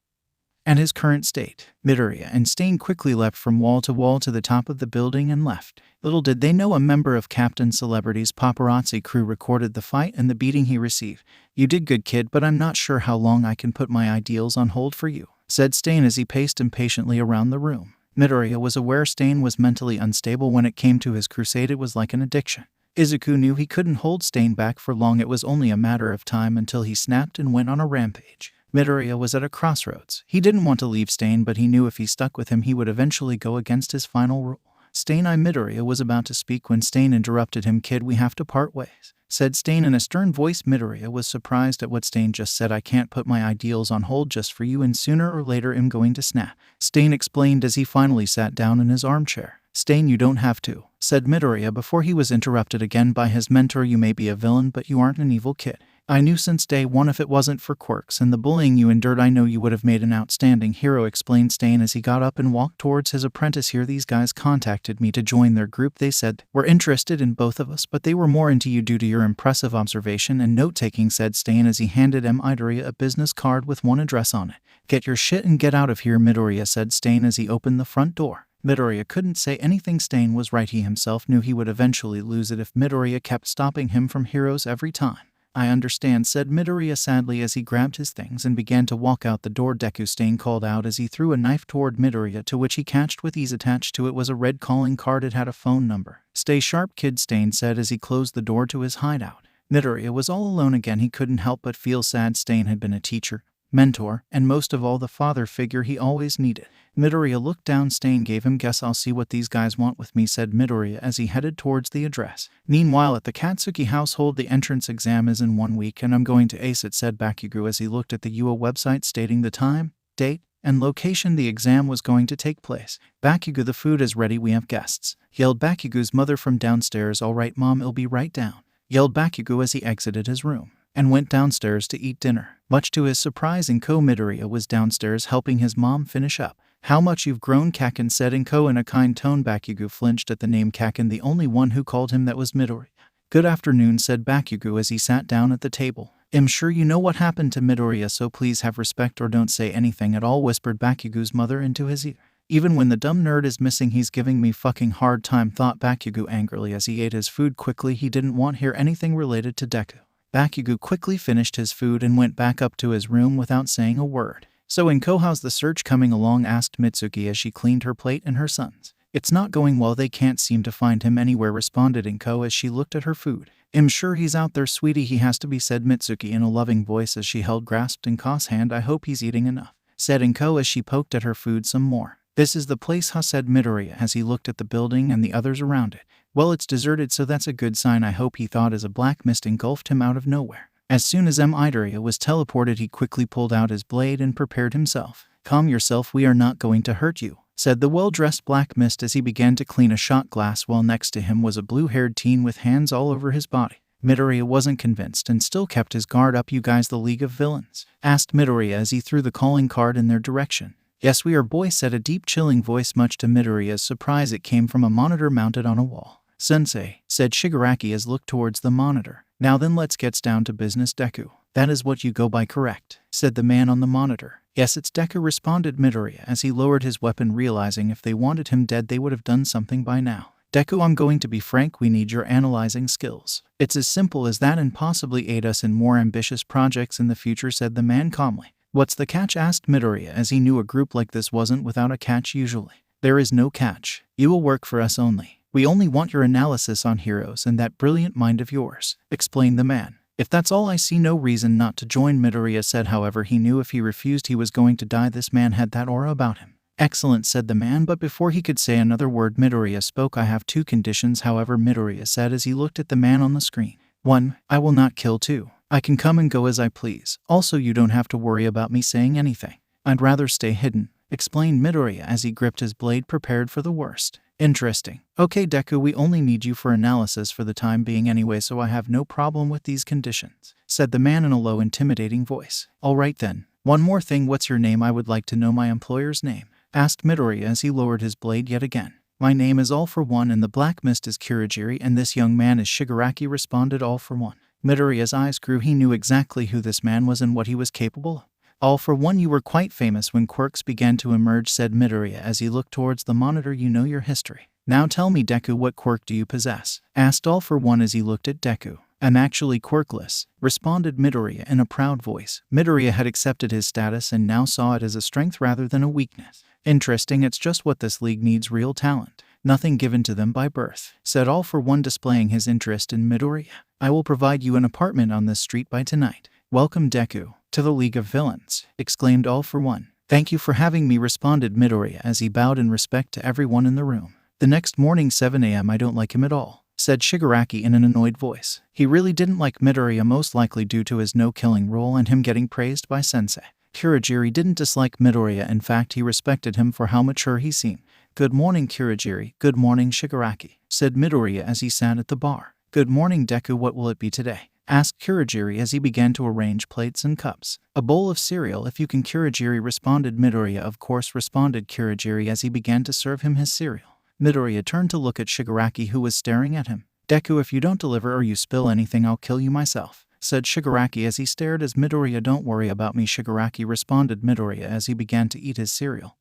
and his current state. Midoriya and Stain quickly leapt from wall to the top of the building and left. Little did they know a member of Captain Celebrity's paparazzi crew recorded the fight and the beating he received. You did good, kid, but I'm not sure how long I can put my ideals on hold for you, said Stain as he paced impatiently around the room. Midoriya was aware Stain was mentally unstable when it came to his crusade. It was like an addiction. Izuku knew he couldn't hold Stain back for long. It was only a matter of time until he snapped and went on a rampage. Midoriya was at a crossroads. He didn't want to leave Stain, but he knew if he stuck with him he would eventually go against his final rule. Stain Midoriya was about to speak when Stain interrupted him. "Kid, we have to part ways," said Stain in a stern voice. Midoriya was surprised at what Stain just said. "I can't put my ideals on hold just for you, and sooner or later I'm going to snap," Stain explained as he finally sat down in his armchair. "Stain, you don't have to," said Midoriya before he was interrupted again by his mentor. "You may be a villain, but you aren't an evil kid. I knew since day one if it wasn't for quirks and the bullying you endured, I know you would have made an outstanding hero," explained Stain as he got up and walked towards his apprentice. "Here, these guys contacted me to join their group. They said we're interested in both of us, but they were more into you due to your impressive observation and note-taking," said Stain as he handed Midoriya a business card with one address on it. "Get your shit and get out of here, Midoriya," said Stain as he opened the front door. Midoriya couldn't say anything. Stain was right. He himself knew he would eventually lose it if Midoriya kept stopping him from heroes every time. "I understand," said Midoriya sadly as he grabbed his things and began to walk out the door. "Deku," Stain called out as he threw a knife toward Midoriya, to which he catched with ease. Attached to it was a red calling card. It had a phone number. "Stay sharp, kid," Stain said as he closed the door to his hideout. Midoriya was all alone again. He couldn't help but feel sad. Stain had been a teacher, mentor, and most of all the father figure he always needed. Midoriya looked down. Stain gave him, "Guess I'll see what these guys want with me," said Midoriya as he headed towards the address. Meanwhile, at the Katsuki household, the entrance exam is in 1 week and I'm going to ace it, said Bakugo as he looked at the UA website stating the time, date, and location the exam was going to take place. "Bakugo, the food is ready, we have guests," yelled Bakugo's mother from downstairs. "All right, Mom, it'll be right down," yelled Bakugo as he exited his room and went downstairs to eat dinner. Much to his surprise, Midoriya was downstairs helping his mom finish up. "How much you've grown, Kaken," said Inko in a kind tone. Bakugo flinched at the name Kaken. The only one who called him that was Midoriya. "Good afternoon," said Bakugo as he sat down at the table. "I'm sure you know what happened to Midoriya, so please have respect or don't say anything at all," whispered Bakugo's mother into his ear. "Even when the dumb nerd is missing, he's giving me fucking hard time," thought Bakugo angrily as he ate his food quickly. He didn't want to hear anything related to Deku. Bakugo quickly finished his food and went back up to his room without saying a word. "So Inko, how's the search coming along?" asked Mitsuki as she cleaned her plate and her son's. "It's not going well. They can't seem to find him anywhere," responded Inko as she looked at her food. "I'm sure he's out there, sweetie. He has to be," said Mitsuki in a loving voice as she grasped Inko's hand. "I hope he's eating enough," said Inko as she poked at her food some more. "This is the place, huh?" said Midoriya as he looked at the building and the others around it. "Well, it's deserted, so that's a good sign, I hope," he thought as a black mist engulfed him out of nowhere. As soon as Midoriya was teleported, he quickly pulled out his blade and prepared himself. "Calm yourself, we are not going to hurt you," said the well-dressed black mist as he began to clean a shot glass while next to him was a blue-haired teen with hands all over his body. Midoriya wasn't convinced and still kept his guard up. "You guys the League of Villains?" asked Midoriya as he threw the calling card in their direction. "Yes, we are, boy," said a deep, chilling voice. Much to Midoriya's surprise, it came from a monitor mounted on a wall. "Sensei," said Shigaraki as looked towards the monitor. "Now then, let's get down to business, Deku." "That is what you go by, correct?" said the man on the monitor. "Yes, it's Deku," responded Midoriya as he lowered his weapon, realizing if they wanted him dead they would have done something by now. "Deku, I'm going to be frank, we need your analyzing skills. It's as simple as that, and possibly aid us in more ambitious projects in the future," said the man calmly. "What's the catch?" asked Midoriya as he knew a group like this wasn't without a catch usually. "There is no catch. You will work for us only. We only want your analysis on heroes and that brilliant mind of yours," explained the man. "If that's all, I see no reason not to join," Midoriya said. However, he knew if he refused he was going to die. This man had that aura about him. "Excellent," said the man, but before he could say another word, Midoriya spoke. "I have 2 conditions, however," Midoriya said as he looked at the man on the screen. 1. I will not kill. 2. I can come and go as I please. Also, you don't have to worry about me saying anything. I'd rather stay hidden," explained Midoriya as he gripped his blade, prepared for the worst. "Interesting. Okay, Deku, we only need you for analysis for the time being anyway, so I have no problem with these conditions," said the man in a low, intimidating voice. "All right then. One more thing, what's your name? I would like to know my employer's name," asked Midoriya as he lowered his blade yet again. "My name is 𝐿-1 and the black mist is Kurogiri and this young man is Shigaraki," responded 𝐿-1. Midoriya's eyes grew. He knew exactly who this man was and what he was capable of. "𝐿-1, you were quite famous when quirks began to emerge," said Midoriya as he looked towards the monitor. "You know your history. Now tell me, Deku, what quirk do you possess?" asked 𝐿-1 as he looked at Deku. "I'm actually quirkless," responded Midoriya in a proud voice. Midoriya had accepted his status and now saw it as a strength rather than a weakness. "Interesting, it's just what this league needs, real talent," nothing given to them by birth, said All for One, displaying his interest in Midoriya. I will provide you an apartment on this street by tonight. Welcome, Deku, to the League of Villains, exclaimed All for One. Thank you for having me, responded Midoriya as he bowed in respect to everyone in the room. The next morning, 7 a.m. I don't like him at all, said Shigaraki in an annoyed voice. He really didn't like Midoriya, most likely due to his no-killing role and him getting praised by Sensei. Kurogiri didn't dislike Midoriya, in fact he respected him for how mature he seemed. Good morning, Kurogiri. Good morning, Shigaraki, said Midoriya as he sat at the bar. Good morning, Deku. What will it be today? Asked Kurogiri as he began to arrange plates and cups. A bowl of cereal, if you can, Kurogiri, responded Midoriya. Of course, responded Kurogiri as he began to serve him his cereal. Midoriya turned to look at Shigaraki, who was staring at him. Deku, if you don't deliver or you spill anything, I'll kill you myself, said Shigaraki as he stared as Midoriya. Don't worry about me, Shigaraki, responded Midoriya as he began to eat his cereal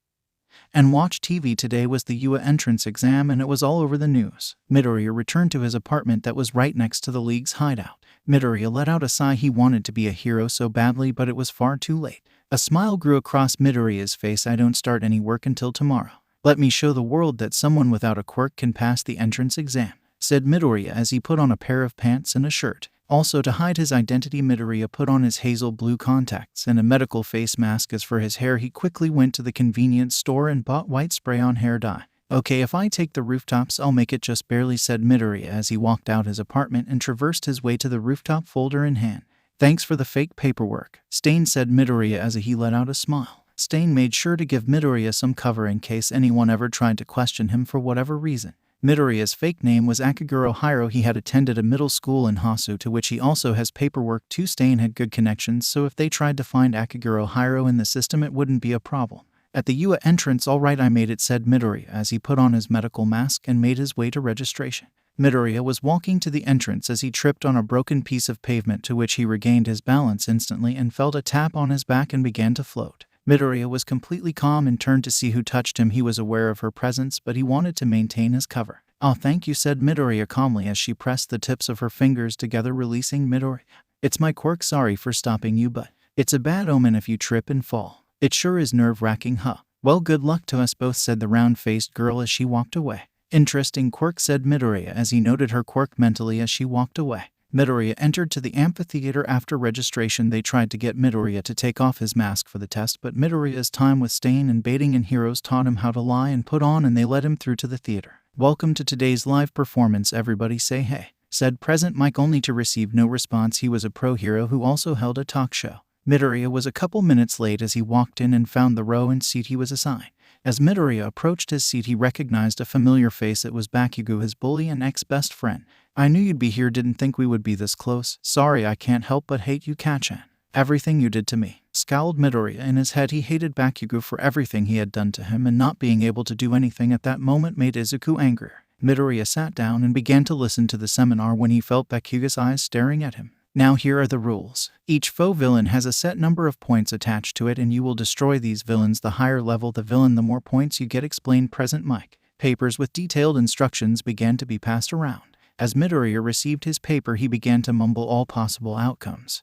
and watch TV. Today was the UA entrance exam and it was all over the news. Midoriya returned to his apartment that was right next to the League's hideout. Midoriya let out a sigh. He wanted to be a hero so badly, but it was far too late. A smile grew across Midoriya's face. I don't start any work until tomorrow. Let me show the world that someone without a quirk can pass the entrance exam, said Midoriya as he put on a pair of pants and a shirt. Also, to hide his identity, Midoriya put on his hazel blue contacts and a medical face mask. As for his hair, he quickly went to the convenience store and bought white spray-on hair dye. Okay, if I take the rooftops, I'll make it, just barely, said Midoriya as he walked out his apartment and traversed his way to the rooftop, folder in hand. Thanks for the fake paperwork, Stain, said Midoriya as he let out a smile. Stain made sure to give Midoriya some cover in case anyone ever tried to question him for whatever reason. Midoriya's fake name was Akaguro Hiro. He had attended a middle school in Hasu, to which he also has paperwork too. Stain had good connections, so if they tried to find Akaguro Hiro in the system, it wouldn't be a problem. At the UA entrance, all right, I made it, said Midoriya as he put on his medical mask and made his way to registration. Midoriya was walking to the entrance as he tripped on a broken piece of pavement, to which he regained his balance instantly and felt a tap on his back and began to float. Midoriya was completely calm and turned to see who touched him. He was aware of her presence, but he wanted to maintain his cover. Oh, thank you, said Midoriya calmly as she pressed the tips of her fingers together, releasing Midoriya. It's my quirk, sorry for stopping you, but it's a bad omen if you trip and fall. It sure is nerve-wracking, huh? Well, good luck to us both, said the round-faced girl as she walked away. Interesting quirk, said Midoriya as he noted her quirk mentally as she walked away. Midoriya entered to the amphitheater. After registration, they tried to get Midoriya to take off his mask for the test, but Midoriya's time with Stain and baiting and heroes taught him how to lie and put on, and they let him through to the theater. Welcome to today's live performance, everybody say hey, said Present Mike, only to receive no response. He was a pro hero who also held a talk show. Midoriya was a couple minutes late as he walked in and found the row and seat he was assigned. As Midoriya approached his seat, he recognized a familiar face. It was Bakugo, his bully and ex-best friend. I knew you'd be here, didn't think we would be this close. Sorry, I can't help but hate you, Kachan. Everything you did to me, scowled Midoriya. In his head, he hated Bakugo for everything he had done to him, and not being able to do anything at that moment made Izuku angrier. Midoriya sat down and began to listen to the seminar when he felt Bakugo's eyes staring at him. Now here are the rules. Each foe villain has a set number of points attached to it, and you will destroy these villains. The higher level the villain, the more points you get, explained Present Mike. Papers with detailed instructions began to be passed around. As Midoriya received his paper, he began to mumble all possible outcomes,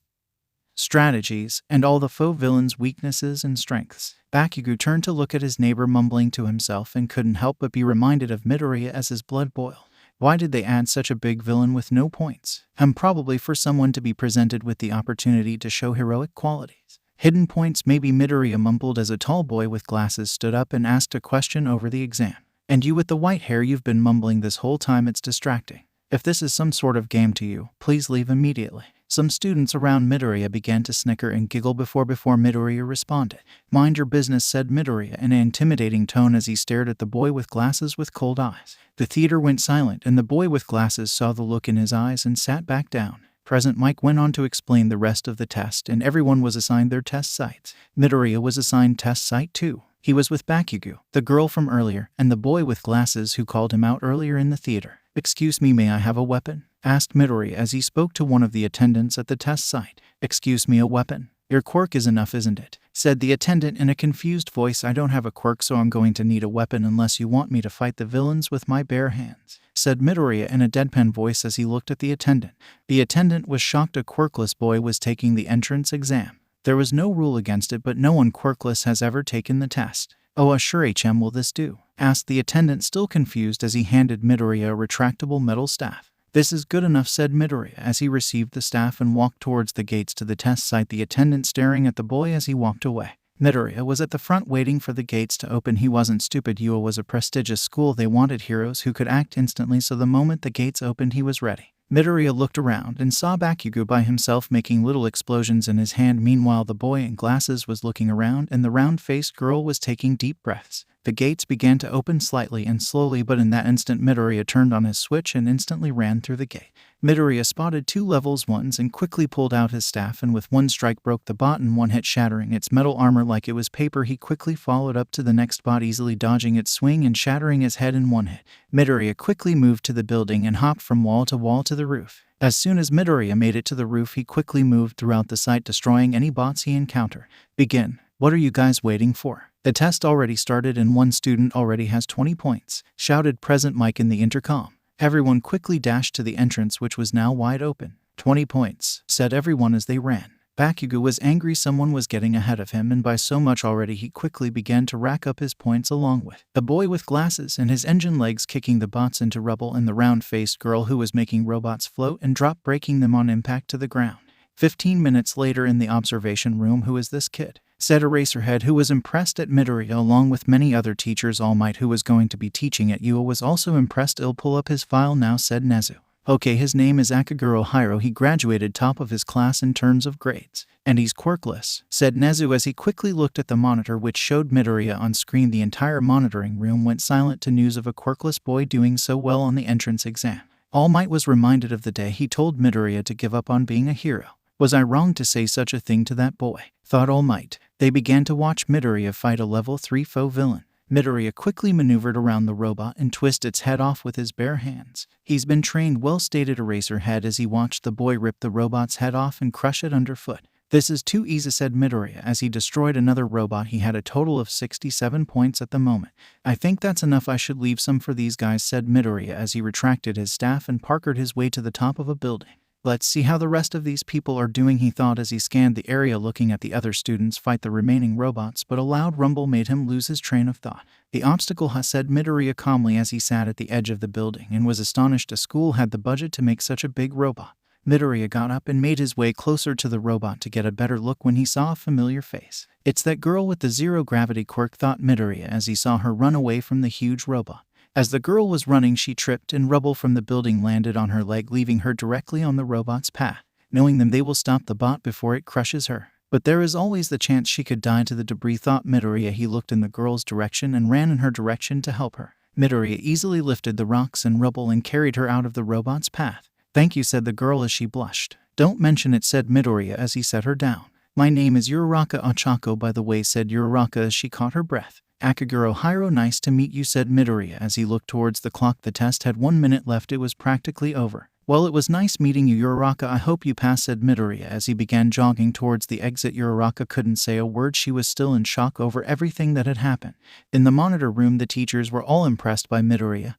strategies, and all the foe villains' weaknesses and strengths. Bakugo turned to look at his neighbor, mumbling to himself, and couldn't help but be reminded of Midoriya as his blood boiled. Why did they add such a big villain with no points? Probably for someone to be presented with the opportunity to show heroic qualities. Hidden points, maybe, Midoriya mumbled as a tall boy with glasses stood up and asked a question over the exam. And you with the white hair, you've been mumbling this whole time, it's distracting. If this is some sort of game to you, please leave immediately. Some students around Midoriya began to snicker and giggle before Midoriya responded. Mind your business, said Midoriya in an intimidating tone as he stared at the boy with glasses with cold eyes. The theater went silent, and the boy with glasses saw the look in his eyes and sat back down. Present Mike went on to explain the rest of the test, and everyone was assigned their test sites. Midoriya was assigned test site 2. He was with Bakugo, the girl from earlier, and the boy with glasses who called him out earlier in the theater. Excuse me, may I have a weapon? Asked Midoriya as he spoke to one of the attendants at the test site. Excuse me, a weapon? Your quirk is enough, isn't it? Said the attendant in a confused voice. I don't have a quirk, so I'm going to need a weapon unless you want me to fight the villains with my bare hands, said Midoriya in a deadpan voice as he looked at the attendant. The attendant was shocked. A quirkless boy was taking the entrance exam. There was no rule against it, but no one quirkless has ever taken the test. Oh, sure, HM, will this do? asked the attendant, still confused, as he handed Midoriya a retractable metal staff. "This is good enough," said Midoriya as he received the staff and walked towards the gates to the test site, the attendant staring at the boy as he walked away. Midoriya was at the front waiting for the gates to open. He wasn't stupid. UA was a prestigious school. They wanted heroes who could act instantly, so the moment the gates opened he was ready. Midoriya looked around and saw Bakugo by himself making little explosions in his hand. Meanwhile, the boy in glasses was looking around and the round-faced girl was taking deep breaths. The gates began to open slightly and slowly, but in that instant Midoriya turned on his switch and instantly ran through the gate. Midoriya spotted 2 levels 1s and quickly pulled out his staff and with one strike broke the bot in one hit, shattering its metal armor like it was paper. He quickly followed up to the next bot, easily dodging its swing and shattering his head in one hit. Midoriya quickly moved to the building and hopped from wall to the roof. As soon as Midoriya made it to the roof, he quickly moved throughout the site, destroying any bots he encountered. "Begin. What are you guys waiting for? The test already started and one student already has 20 points, shouted President Mike in the intercom. Everyone quickly dashed to the entrance, which was now wide open. 20 points, said everyone as they ran. Bakugo was angry someone was getting ahead of him, and by so much already he quickly began to rack up his points along with the boy with glasses and his engine legs kicking the bots into rubble, and the round-faced girl who was making robots float and drop, breaking them on impact to the ground. 15 minutes later in the observation room, "Who is this kid?" said Eraserhead, who was impressed at Midoriya along with many other teachers. All Might, who was going to be teaching at UA, was also impressed. "I'll pull up his file now," said Nezu. "Okay, his name is Akaguro Hiro. He graduated top of his class in terms of grades. And he's quirkless," said Nezu as he quickly looked at the monitor which showed Midoriya on screen. The entire monitoring room went silent to news of a quirkless boy doing so well on the entrance exam. All Might was reminded of the day he told Midoriya to give up on being a hero. "Was I wrong to say such a thing to that boy?" thought All Might. They began to watch Midoriya fight a level 3 foe villain. Midoriya quickly maneuvered around the robot and twisted its head off with his bare hands. "He's been trained well," stated Eraserhead as he watched the boy rip the robot's head off and crush it underfoot. "This is too easy," said Midoriya as he destroyed another robot. He had a total of 67 points at the moment. "I think that's enough. I should leave some for these guys," said Midoriya as he retracted his staff and parked his way to the top of a building. "Let's see how the rest of these people are doing," he thought as he scanned the area looking at the other students fight the remaining robots, but a loud rumble made him lose his train of thought. "The obstacle," said Midoriya calmly as he sat at the edge of the building and was astonished a school had the budget to make such a big robot. Midoriya got up and made his way closer to the robot to get a better look when he saw a familiar face. "It's that girl with the zero-gravity quirk," thought Midoriya as he saw her run away from the huge robot. As the girl was running, she tripped and rubble from the building landed on her leg, leaving her directly on the robot's path. Knowing them, they will stop the bot before it crushes her. But there is always the chance she could die to the debris, thought Midoriya. He looked in the girl's direction and ran in her direction to help her. Midoriya easily lifted the rocks and rubble and carried her out of the robot's path. "Thank you," said the girl as she blushed. "Don't mention it," said Midoriya as he set her down. "My name is Uraraka Ochako, by the way," said Uraraka as she caught her breath. "Akaguro Hiro, nice to meet you," said Midoriya as he looked towards the clock. The test had 1 minute left. It was practically over. "Well, it was nice meeting you, Uraraka. I hope you pass," said Midoriya as he began jogging towards the exit. Uraraka couldn't say a word. She was still in shock over everything that had happened. In the monitor room, the teachers were all impressed by Midoriya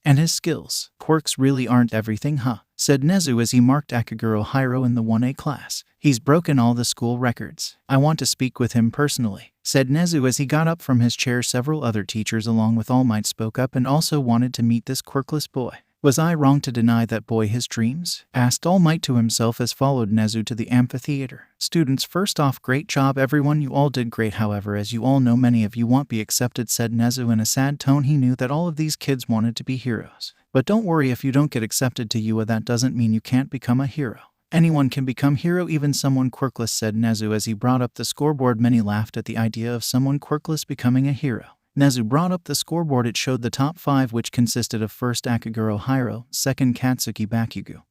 and his skills. "Quirks really aren't everything, said Nezu as he marked Akaguro Hiro in the 1A class. "He's broken all the school records. I want to speak with him personally," said Nezu as he got up from his chair. Several other teachers along with All Might spoke up and also wanted to meet this quirkless boy. "Was I wrong to deny that boy his dreams?" asked All Might to himself as followed Nezu to the amphitheater. "Students, first off, great job everyone, you all did great. However, as you all know, many of you won't be accepted," said Nezu in a sad tone. He knew that all of these kids wanted to be heroes. "But don't worry, if you don't get accepted to UA, that doesn't mean you can't become a hero. Anyone can become hero, even someone quirkless," said Nezu as he brought up the scoreboard. Many laughed at the idea of someone quirkless becoming a hero. Nezu brought up the scoreboard. It showed the top 5, which consisted of first Akaguro Hiro, second Katsuki Bakugo,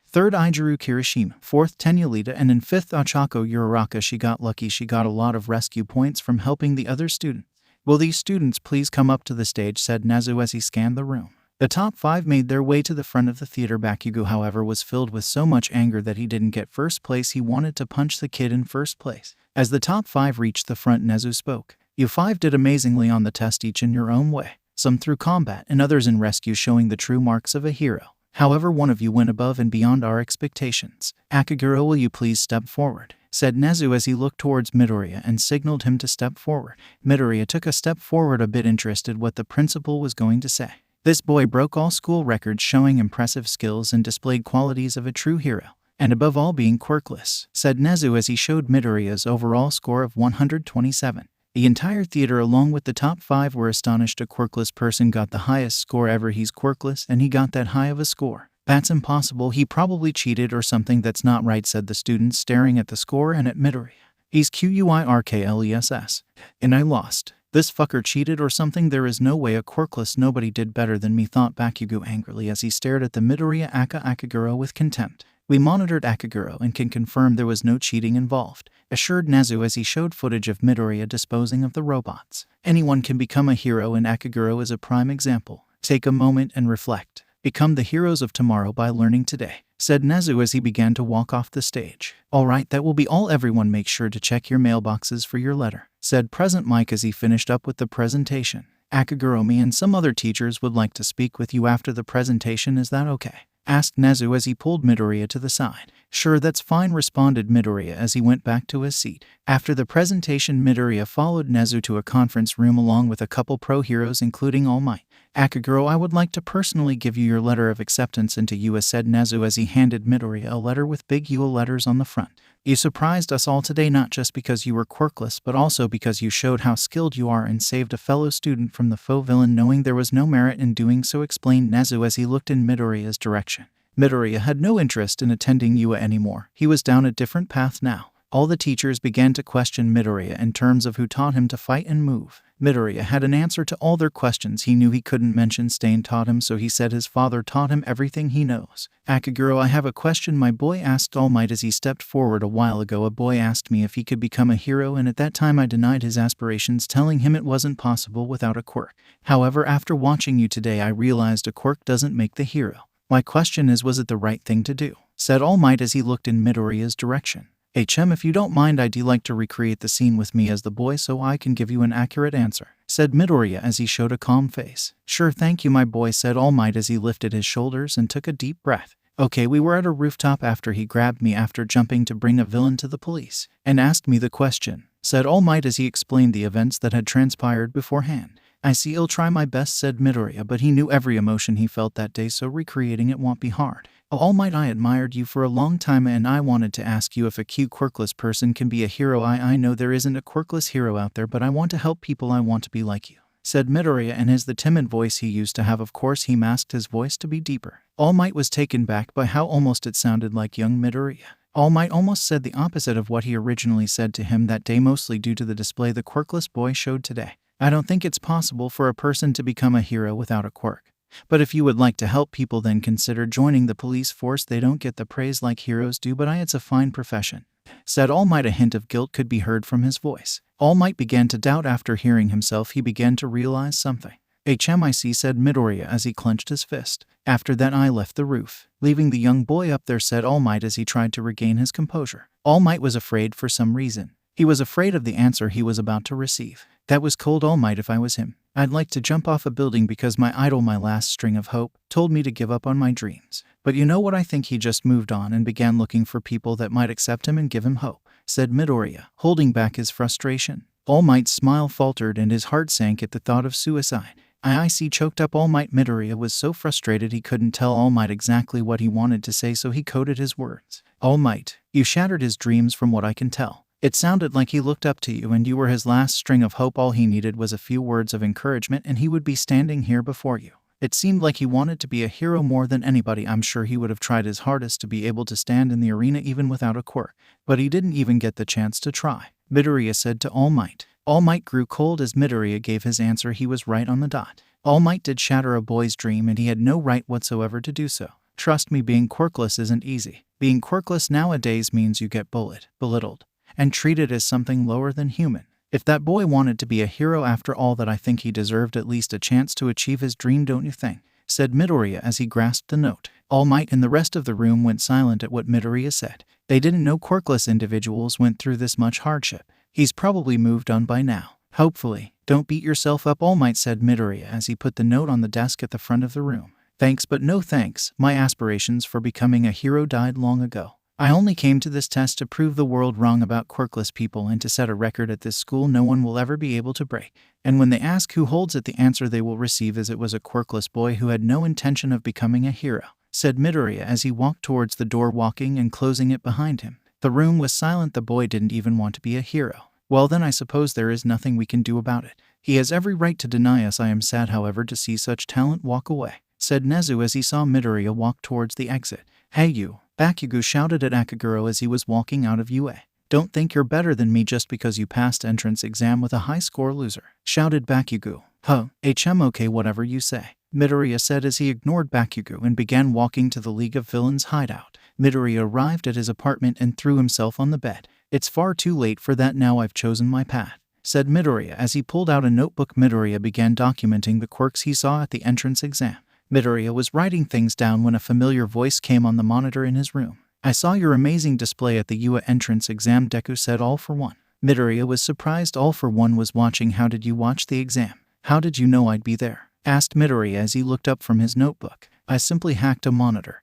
third Ijuru Kirishima, fourth Tenyalita, and in fifth Ochako Uraraka. She got lucky. She got a lot of rescue points from helping the other students. "Will these students please come up to the stage?" said Nezu as he scanned the room. The top 5 made their way to the front of the theater. Bakugo, however, was filled with so much anger that he didn't get first place. He wanted to punch the kid in first place. As the top 5 reached the front, Nezu spoke. "You 5 did amazingly on the test, each in your own way. Some through combat and others in rescue, showing the true marks of a hero. However, one of you went above and beyond our expectations. Akaguro, will you please step forward?" said Nezu as he looked towards Midoriya and signaled him to step forward. Midoriya took a step forward, a bit interested what the principal was going to say. This boy broke all school records, showing impressive skills and displayed qualities of a true hero, and above all being quirkless, said Nezu as he showed Midoriya's overall score of 127. The entire theater along with the top 5 were astonished. A quirkless person got the highest score ever. He's quirkless and he got that high of a score. That's impossible. He probably cheated or something. That's not right, said the students, staring at the score and at Midoriya. He's quirkless. And I lost. This fucker cheated or something. There is no way. A quirkless nobody did better than me, thought Bakugo angrily as he stared at the Midoriya. Akaguro with contempt. We monitored Akaguro and can confirm there was no cheating involved, assured Nezu as he showed footage of Midoriya disposing of the robots. Anyone can become a hero and Akaguro is a prime example. Take a moment and reflect. Become the heroes of tomorrow by learning today, said Nezu as he began to walk off the stage. Alright, that will be all. Everyone make sure to check your mailboxes for your letter, said President Mike as he finished up with the presentation. Akaguro, me and some other teachers would like to speak with you after the presentation. Is that okay? Asked Nezu as he pulled Midoriya to the side. Sure, that's fine, responded Midoriya as he went back to his seat. After the presentation, Midoriya followed Nezu to a conference room along with a couple pro heroes including All Might. Akaguro, I would like to personally give you your letter of acceptance into US, said Nezu as he handed Midoriya a letter with big UA letters on the front. You surprised us all today, not just because you were quirkless, but also because you showed how skilled you are and saved a fellow student from the faux villain knowing there was no merit in doing so, explained Nezu as he looked in Midoriya's direction. Midoriya had no interest in attending UA anymore. He was down a different path now. All the teachers began to question Midoriya in terms of who taught him to fight and move. Midoriya had an answer to all their questions. He knew he couldn't mention Stain taught him, so he said his father taught him everything he knows. Akaguro, I have a question my boy, asked All Might as he stepped forward. A while ago a boy asked me if he could become a hero, and at that time I denied his aspirations, telling him it wasn't possible without a quirk. However, after watching you today I realized a quirk doesn't make the hero. My question is, was it the right thing to do? Said All Might as he looked in Midoriya's direction. 𝐻M, if you don't mind, I'd like to recreate the scene with me as the boy so I can give you an accurate answer, said Midoriya as he showed a calm face. Sure, thank you my boy, said All Might as he lifted his shoulders and took a deep breath. Okay, we were at a rooftop after he grabbed me after jumping to bring a villain to the police, and asked me the question, said All Might as he explained the events that had transpired beforehand. I see, I'll try my best, said Midoriya, but he knew every emotion he felt that day, so recreating it won't be hard. All Might, I admired you for a long time and I wanted to ask you if a quirkless person can be a hero. I know there isn't a quirkless hero out there, but I want to help people. I want to be like you, said Midoriya, and the timid voice he used to have. Of course, he masked his voice to be deeper. All Might was taken back by how almost it sounded like young Midoriya. All Might almost said the opposite of what he originally said to him that day, mostly due to the display the quirkless boy showed today. I don't think it's possible for a person to become a hero without a quirk. But if you would like to help people, then consider joining the police force. They don't get the praise like heroes do, but it's a fine profession, said All Might. A hint of guilt could be heard from his voice. All Might began to doubt. After hearing himself, he began to realize something. 𝐻MIC, said Midoriya as he clenched his fist. After that I left the roof, leaving the young boy up there, said All Might as he tried to regain his composure. All Might was afraid for some reason. He was afraid of the answer he was about to receive. That was cold, All Might. If I was him, I'd like to jump off a building because my idol, my last string of hope, told me to give up on my dreams. But you know what, I think he just moved on and began looking for people that might accept him and give him hope, said Midoriya, holding back his frustration. All Might's smile faltered and his heart sank at the thought of suicide. I see, choked up All Might. Midoriya was so frustrated he couldn't tell All Might exactly what he wanted to say, so he coded his words. All Might, you shattered his dreams from what I can tell. It sounded like he looked up to you and you were his last string of hope. All he needed was a few words of encouragement and he would be standing here before you. It seemed like he wanted to be a hero more than anybody. I'm sure he would have tried his hardest to be able to stand in the arena even without a quirk, but he didn't even get the chance to try, Midoriya said to All Might. All Might grew cold as Midoriya gave his answer. He was right on the dot. All Might did shatter a boy's dream and he had no right whatsoever to do so. Trust me, being quirkless isn't easy. Being quirkless nowadays means you get belittled, and treated as something lower than human. If that boy wanted to be a hero after all that, I think he deserved at least a chance to achieve his dream, don't you think? Said Midoriya as he grasped the note. All Might and the rest of the room went silent at what Midoriya said. They didn't know quirkless individuals went through this much hardship. He's probably moved on by now. Hopefully. Don't beat yourself up, All Might, said Midoriya as he put the note on the desk at the front of the room. Thanks but no thanks. My aspirations for becoming a hero died long ago. I only came to this test to prove the world wrong about quirkless people and to set a record at this school no one will ever be able to break. And when they ask who holds it, the answer they will receive is it was a quirkless boy who had no intention of becoming a hero, said Midoriya as he walked towards the door, walking and closing it behind him. The room was silent. The boy didn't even want to be a hero. Well then, I suppose there is nothing we can do about it. He has every right to deny us. I am sad, however, to see such talent walk away, said Nezu as he saw Midoriya walk towards the exit. Hey you, Bakugo shouted at Akaguro as he was walking out of UA. Don't think you're better than me just because you passed entrance exam with a high score, loser, shouted Bakugo. 𝐻𝗵𝗲 whatever you say, Midoriya said as he ignored Bakugo and began walking to the League of Villains hideout. Midoriya arrived at his apartment and threw himself on the bed. It's far too late for that now. I've chosen my path, said Midoriya as he pulled out a notebook. Midoriya began documenting the quirks he saw at the entrance exam. Midoriya was writing things down when a familiar voice came on the monitor in his room. I saw your amazing display at the UA entrance exam, Deku said All For One. Midoriya was surprised. All For One was watching. How did you watch the exam? How did you know I'd be there? Asked Midoriya as he looked up from his notebook. I simply hacked a monitor,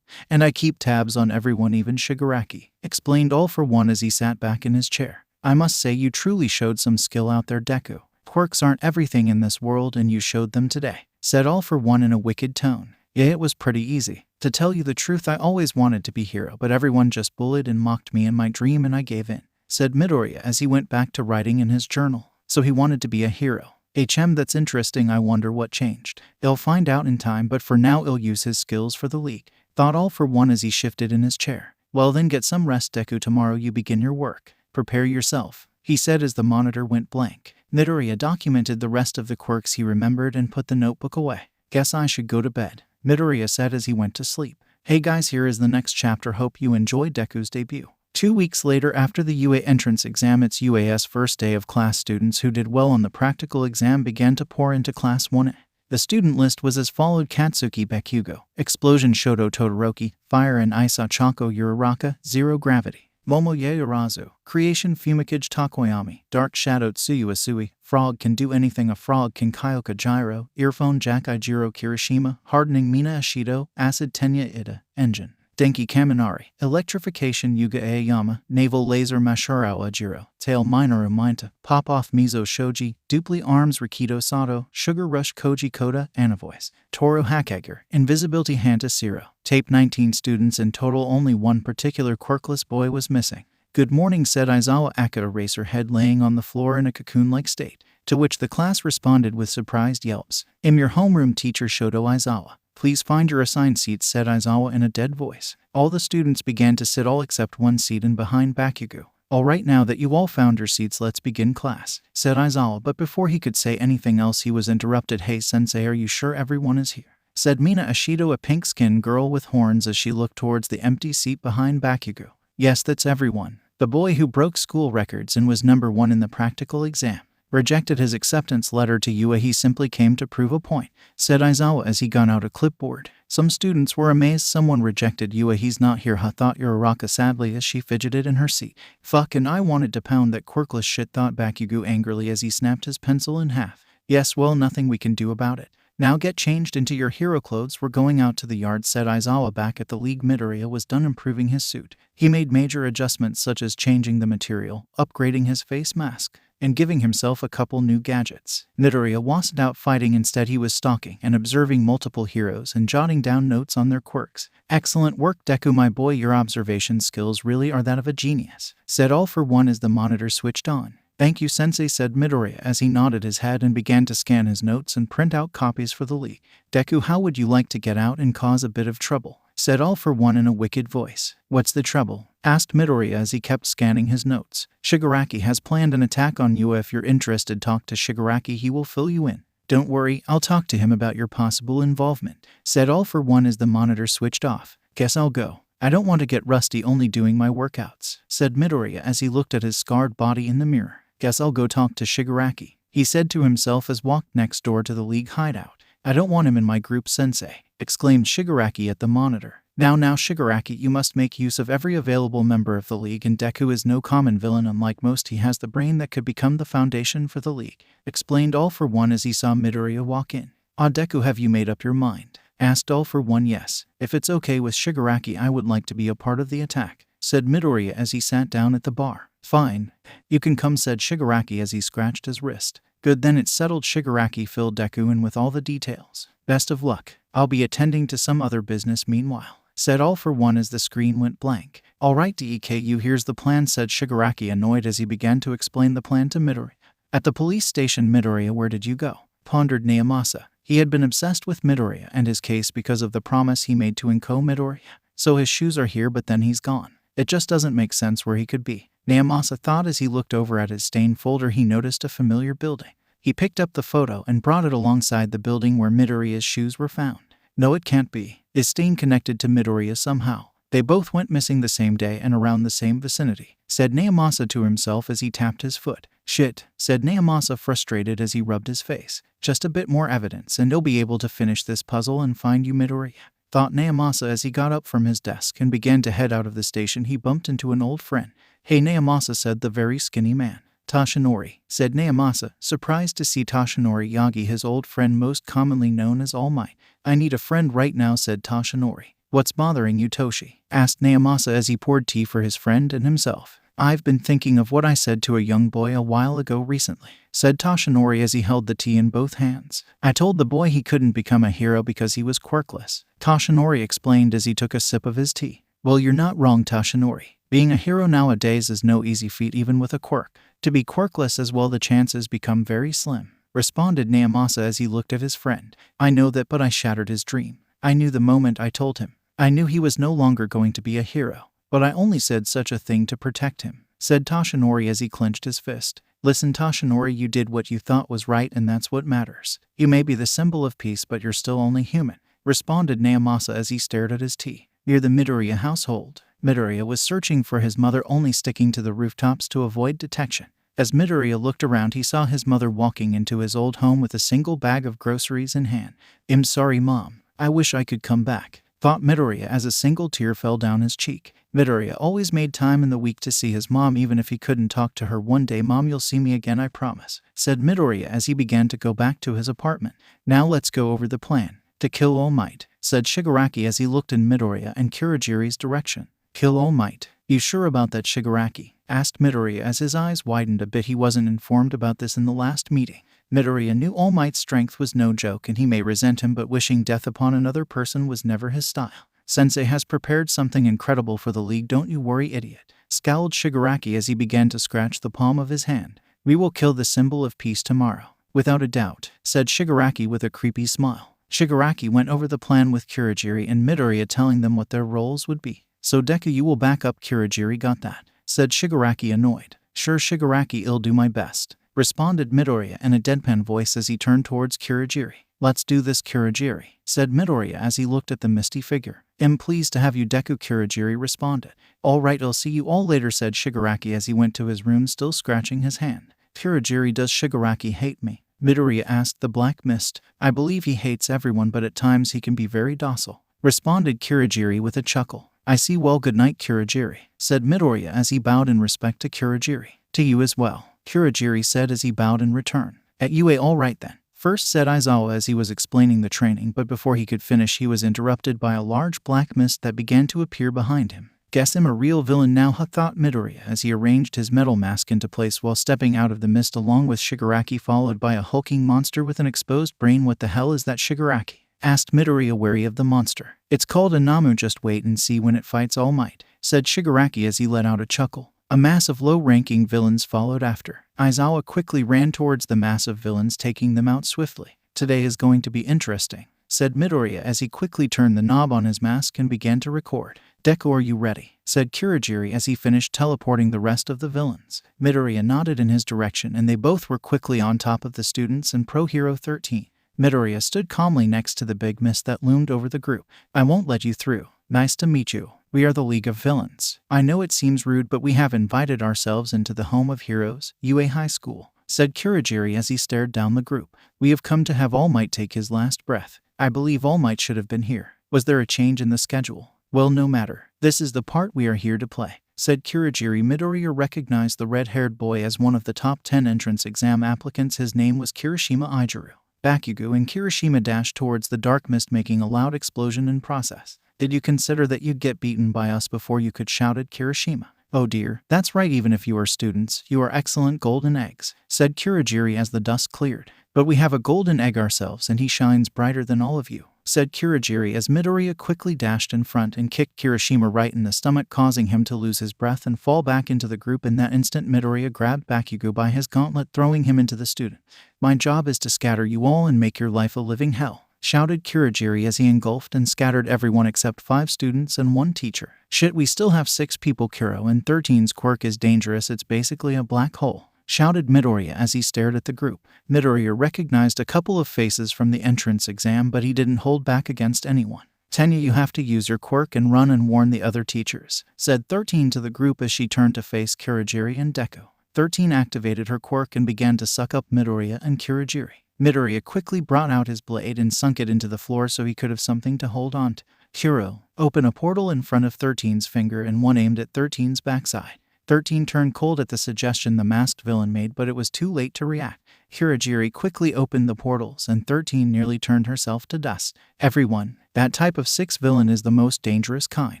and I keep tabs on everyone, even Shigaraki, explained All For One as he sat back in his chair. I must say you truly showed some skill out there, Deku. Quirks aren't everything in this world and you showed them today, said All For One in a wicked tone. Yeah, it was pretty easy. To tell you the truth, I always wanted to be hero, but everyone just bullied and mocked me in my dream and I gave in, said Midoriya as he went back to writing in his journal. So he wanted to be a hero. That's interesting. I wonder what changed. He'll find out in time, but for now he'll use his skills for the league, thought All For One as he shifted in his chair. Well then, get some rest, Deku. Tomorrow you begin your work. Prepare yourself, he said as the monitor went blank. Midoriya documented the rest of the quirks he remembered and put the notebook away. Guess I should go to bed, Midoriya said as he went to sleep. Hey guys, here is the next chapter. Hope you enjoy Deku's debut. 2 weeks later, after the UA entrance exam, it's UA's first day of class. Students who did well on the practical exam began to pour into Class 1A. The student list was as followed: Katsuki Bakugo, Explosion Shoto Todoroki, Fire and Ice Ochako Uraraka, Zero Gravity, Momoye Urazu, Creation Fumikage Takoyami, Dark Shadow Tsuyu Asui, Frog Can Do Anything A Frog Can Kyoka Gyro, Earphone Jack Ijiro Kirishima, Hardening Mina Ashido, Acid Tenya Ida, Engine Denki Kaminari, Electrification Yuga Aoyama, Naval Laser Mashurao Ajiro, Tail Minoru Minta, Pop Off Mizo Shoji, Dupli Arms Rikido Sato, Sugar Rush Koji Koda, Anavoice, Toro Hakager, Invisibility Hanta Zero. Tape 19 students in total. Only one particular quirkless boy was missing. Good morning, said Aizawa Akira Racerhead, laying on the floor in a cocoon-like state, to which the class responded with surprised yelps. In your homeroom, teacher Shoto Aizawa. Please find your assigned seats, said Aizawa in a dead voice. All the students began to sit, all except one seat in behind Bakugo. All right, now that you all found your seats, let's begin class, said Aizawa, but before he could say anything else he was interrupted. Hey sensei, are you sure everyone is here? Said Mina Ashido, a pink-skinned girl with horns, as she looked towards the empty seat behind Bakugo. Yes, that's everyone. The boy who broke school records and was number 1 in the practical exam rejected his acceptance letter to UA. He simply came to prove a point, said Aizawa as he got out a clipboard. Some students were amazed. Someone rejected UA. He's not here, huh, thought Uraraka sadly as she fidgeted in her seat. Fuck, and I wanted to pound that quirkless shit, thought Bakugo angrily as he snapped his pencil in half. Yes, well, nothing we can do about it. Now get changed into your hero clothes. We're going out to the yard, said Aizawa back at the league. Midoriya was done improving his suit. He made major adjustments such as changing the material, upgrading his face mask, and giving himself a couple new gadgets. Midoriya wasn't out fighting. Instead, he was stalking and observing multiple heroes and jotting down notes on their quirks. Excellent work, Deku, my boy. Your observation skills really are that of a genius, said All For One as the monitor switched on. Thank you, sensei, said Midoriya as he nodded his head and began to scan his notes and print out copies for the league. Deku, how would you like to get out and cause a bit of trouble? Said All For One in a wicked voice. What's the trouble? Asked Midoriya as he kept scanning his notes. Shigaraki has planned an attack on you. If you're interested, talk to Shigaraki. He will fill you in. Don't worry, I'll talk to him about your possible involvement, said All For One as the monitor switched off. Guess I'll go. I don't want to get rusty only doing my workouts, said Midoriya as he looked at his scarred body in the mirror. Guess I'll go talk to Shigaraki, he said to himself as walked next door to the league hideout. I don't want him in my group, sensei, exclaimed Shigaraki at the monitor. Now Shigaraki, you must make use of every available member of the league, and Deku is no common villain. Unlike most, he has the brain that could become the foundation for the league, explained All For One as he saw Midoriya walk in. Ah, Deku, have you made up your mind? asked 𝗲𝗏𝗺. Yes, if it's okay with Shigaraki, I would like to be a part of the attack, said Midoriya as he sat down at the bar. Fine, you can come, said Shigaraki as he scratched his wrist. Good, then it's settled. Shigaraki filled Deku in with all the details. Best of luck. I'll be attending to some other business meanwhile, said 𝗲𝗏 as the screen went blank. Alright DEKU, here's the plan, said Shigaraki annoyed as he began to explain the plan to Midoriya. At the police station. Midoriya, where did you go? Pondered 𝗂𝗂𝐴. He had been obsessed with Midoriya and his case because of the promise he made to 𝐒𝐭𝐚𝐲. So his shoes are here, but then he's gone. It just doesn't make sense where he could be. 𝗂𝗂𝐴 thought as he looked over at his stained folder. He noticed a familiar building. He picked up the photo and brought it alongside the building where Midoriya's shoes were found. No, it can't be. Is Stain connected to Midoriya somehow? They both went missing the same day and around the same vicinity, said 𝗂𝗂𝐴 to himself as he tapped his foot. Shit, said 𝗂𝗂𝐴 frustrated as he rubbed his face. Just a bit more evidence and he'll be able to finish this puzzle and find you, Midoriya, thought 𝗂𝗂𝐴 as he got up from his desk and began to head out of the station. He bumped into an old friend. Hey 𝗂𝗂𝐴, said the very skinny man. Toshinori, said 𝗂𝗂𝐴, surprised to see Toshinori Yagi, his old friend most commonly known as All Might. I need a friend right now, said Toshinori. What's bothering you, Toshi? Asked 𝗂𝗂𝐴 as he poured tea for his friend and himself. I've been thinking of what I said to a young boy a while ago recently, said Toshinori as he held the tea in both hands. I told the boy he couldn't become a hero because he was quirkless, Toshinori explained as he took a sip of his tea. Well, you're not wrong, Toshinori. Being a hero nowadays is no easy feat even with a quirk. To be quirkless as well, the chances become very slim, responded 𝗂𝗂𝐴 as he looked at his friend. I know that, but I shattered his dream. I knew the moment I told him. I knew he was no longer going to be a hero. But I only said such a thing to protect him, said Toshinori as he clenched his fist. Listen, Toshinori, you did what you thought was right and that's what matters. You may be the symbol of peace, but you're still only human, responded 𝗂𝗂𝐴 as he stared at his tea. Near the Midoriya household, Midoriya was searching for his mother, only sticking to the rooftops to avoid detection. As Midoriya looked around, he saw his mother walking into his old home with a single bag of groceries in hand. I'm sorry, Mom. I wish I could come back, thought Midoriya as a single tear fell down his cheek. Midoriya always made time in the week to see his mom even if he couldn't talk to her. One day, Mom, you'll see me again, I promise, said Midoriya as he began to go back to his apartment. Now let's go over the plan. To kill All Might, said Shigaraki as he looked in Midoriya and Kurogiri's direction. Kill All Might? You sure about that, Shigaraki? Asked Midoriya as his eyes widened a bit. He wasn't informed about this in the last meeting. Midoriya knew All Might's strength was no joke and he may resent him, but wishing death upon another person was never his style. Sensei has prepared something incredible for the league, don't you worry, idiot, scowled Shigaraki as he began to scratch the palm of his hand. We will kill the symbol of peace tomorrow. Without a doubt, said Shigaraki with a creepy smile. Shigaraki went over the plan with Kurogiri and Midoriya, telling them what their roles would be. So Deku, you will back up Kurogiri, got that? Said Shigaraki annoyed. Sure, Shigaraki, I'll do my best, responded Midoriya in a deadpan voice as he turned towards Kurogiri. Let's do this, Kurogiri, said Midoriya as he looked at the misty figure. I'm pleased to have you, Deku, Kurogiri responded. Alright, I'll see you all later, said Shigaraki as he went to his room still scratching his hand. Kurogiri, does Shigaraki hate me? Midoriya asked the black mist. I believe he hates everyone, but at times he can be very docile, responded Kurogiri with a chuckle. I see. Well, good night, Kurogiri, said Midoriya as he bowed in respect to Kurogiri. To you as well, Kurogiri said as he bowed in return. At UA, all right then, first said Aizawa as he was explaining the training, but before he could finish he was interrupted by a large black mist that began to appear behind him. Guess I'm a real villain now, thought Midoriya as he arranged his metal mask into place while stepping out of the mist along with Shigaraki, followed by a hulking monster with an exposed brain. What the hell is that, Shigaraki? Asked Midoriya, wary of the monster. It's called a Namu, just wait and see when it fights All Might, said Shigaraki as he let out a chuckle. A mass of low-ranking villains followed after. Aizawa quickly ran towards the mass of villains, taking them out swiftly. Today is going to be interesting, said Midoriya as he quickly turned the knob on his mask and began to record. Deku, are you ready? Said Kurogiri as he finished teleporting the rest of the villains. Midoriya nodded in his direction and they both were quickly on top of the students and Pro Hero 13. Midoriya stood calmly next to the big mist that loomed over the group. I won't let you through. Nice to meet you. We are the League of Villains. I know it seems rude, but we have invited ourselves into the home of heroes, UA High School, said Kurogiri as he stared down the group. We have come to have All Might take his last breath. I believe All Might should have been here. Was there a change in the schedule? Well, no matter. This is the part we are here to play, said Kurogiri. Midoriya recognized the red-haired boy as one of the top 10 entrance exam applicants. His name was Kirishima Ijiru. 𝐵𝑘𝑢𝐫 and Kirishima dashed towards the dark mist, making a loud explosion in process. "Did you consider that you'd get beaten by us before you could?" shouted Kirishima. "Oh dear, that's right, even if you are students, you are excellent golden eggs," said Kurogiri as the dust cleared. "But we have a golden egg ourselves and he shines brighter than all of you," said Kurogiri as Midoriya quickly dashed in front and kicked Kirishima right in the stomach, causing him to lose his breath and fall back into the group. In that instant, Midoriya grabbed 𝐵𝑘𝑢𝐫 by his gauntlet, throwing him into the student. "My job is to scatter you all and make your life a living hell," shouted Kurogiri as he engulfed and scattered everyone except 5 students and 1 teacher. "Shit, we still have 6 people. Kuro and 13's quirk is dangerous, it's basically a black hole," shouted Midoriya as he stared at the group. Midoriya recognized a couple of faces from the entrance exam, but he didn't hold back against anyone. "Tenya, you have to use your quirk and run and warn the other teachers," said 13 to the group as she turned to face Kurogiri and Deku. 13 activated her quirk and began to suck up Midoriya and Kurogiri. Midoriya quickly brought out his blade and sunk it into the floor so he could have something to hold on to. "Kuro, open a portal in front of 13's finger and one aimed at 13's backside." 13 turned cold at the suggestion the masked villain made, but it was too late to react. Kurogiri quickly opened the portals and 13 nearly turned herself to dust. "Everyone, that type of 6 villain is the most dangerous kind.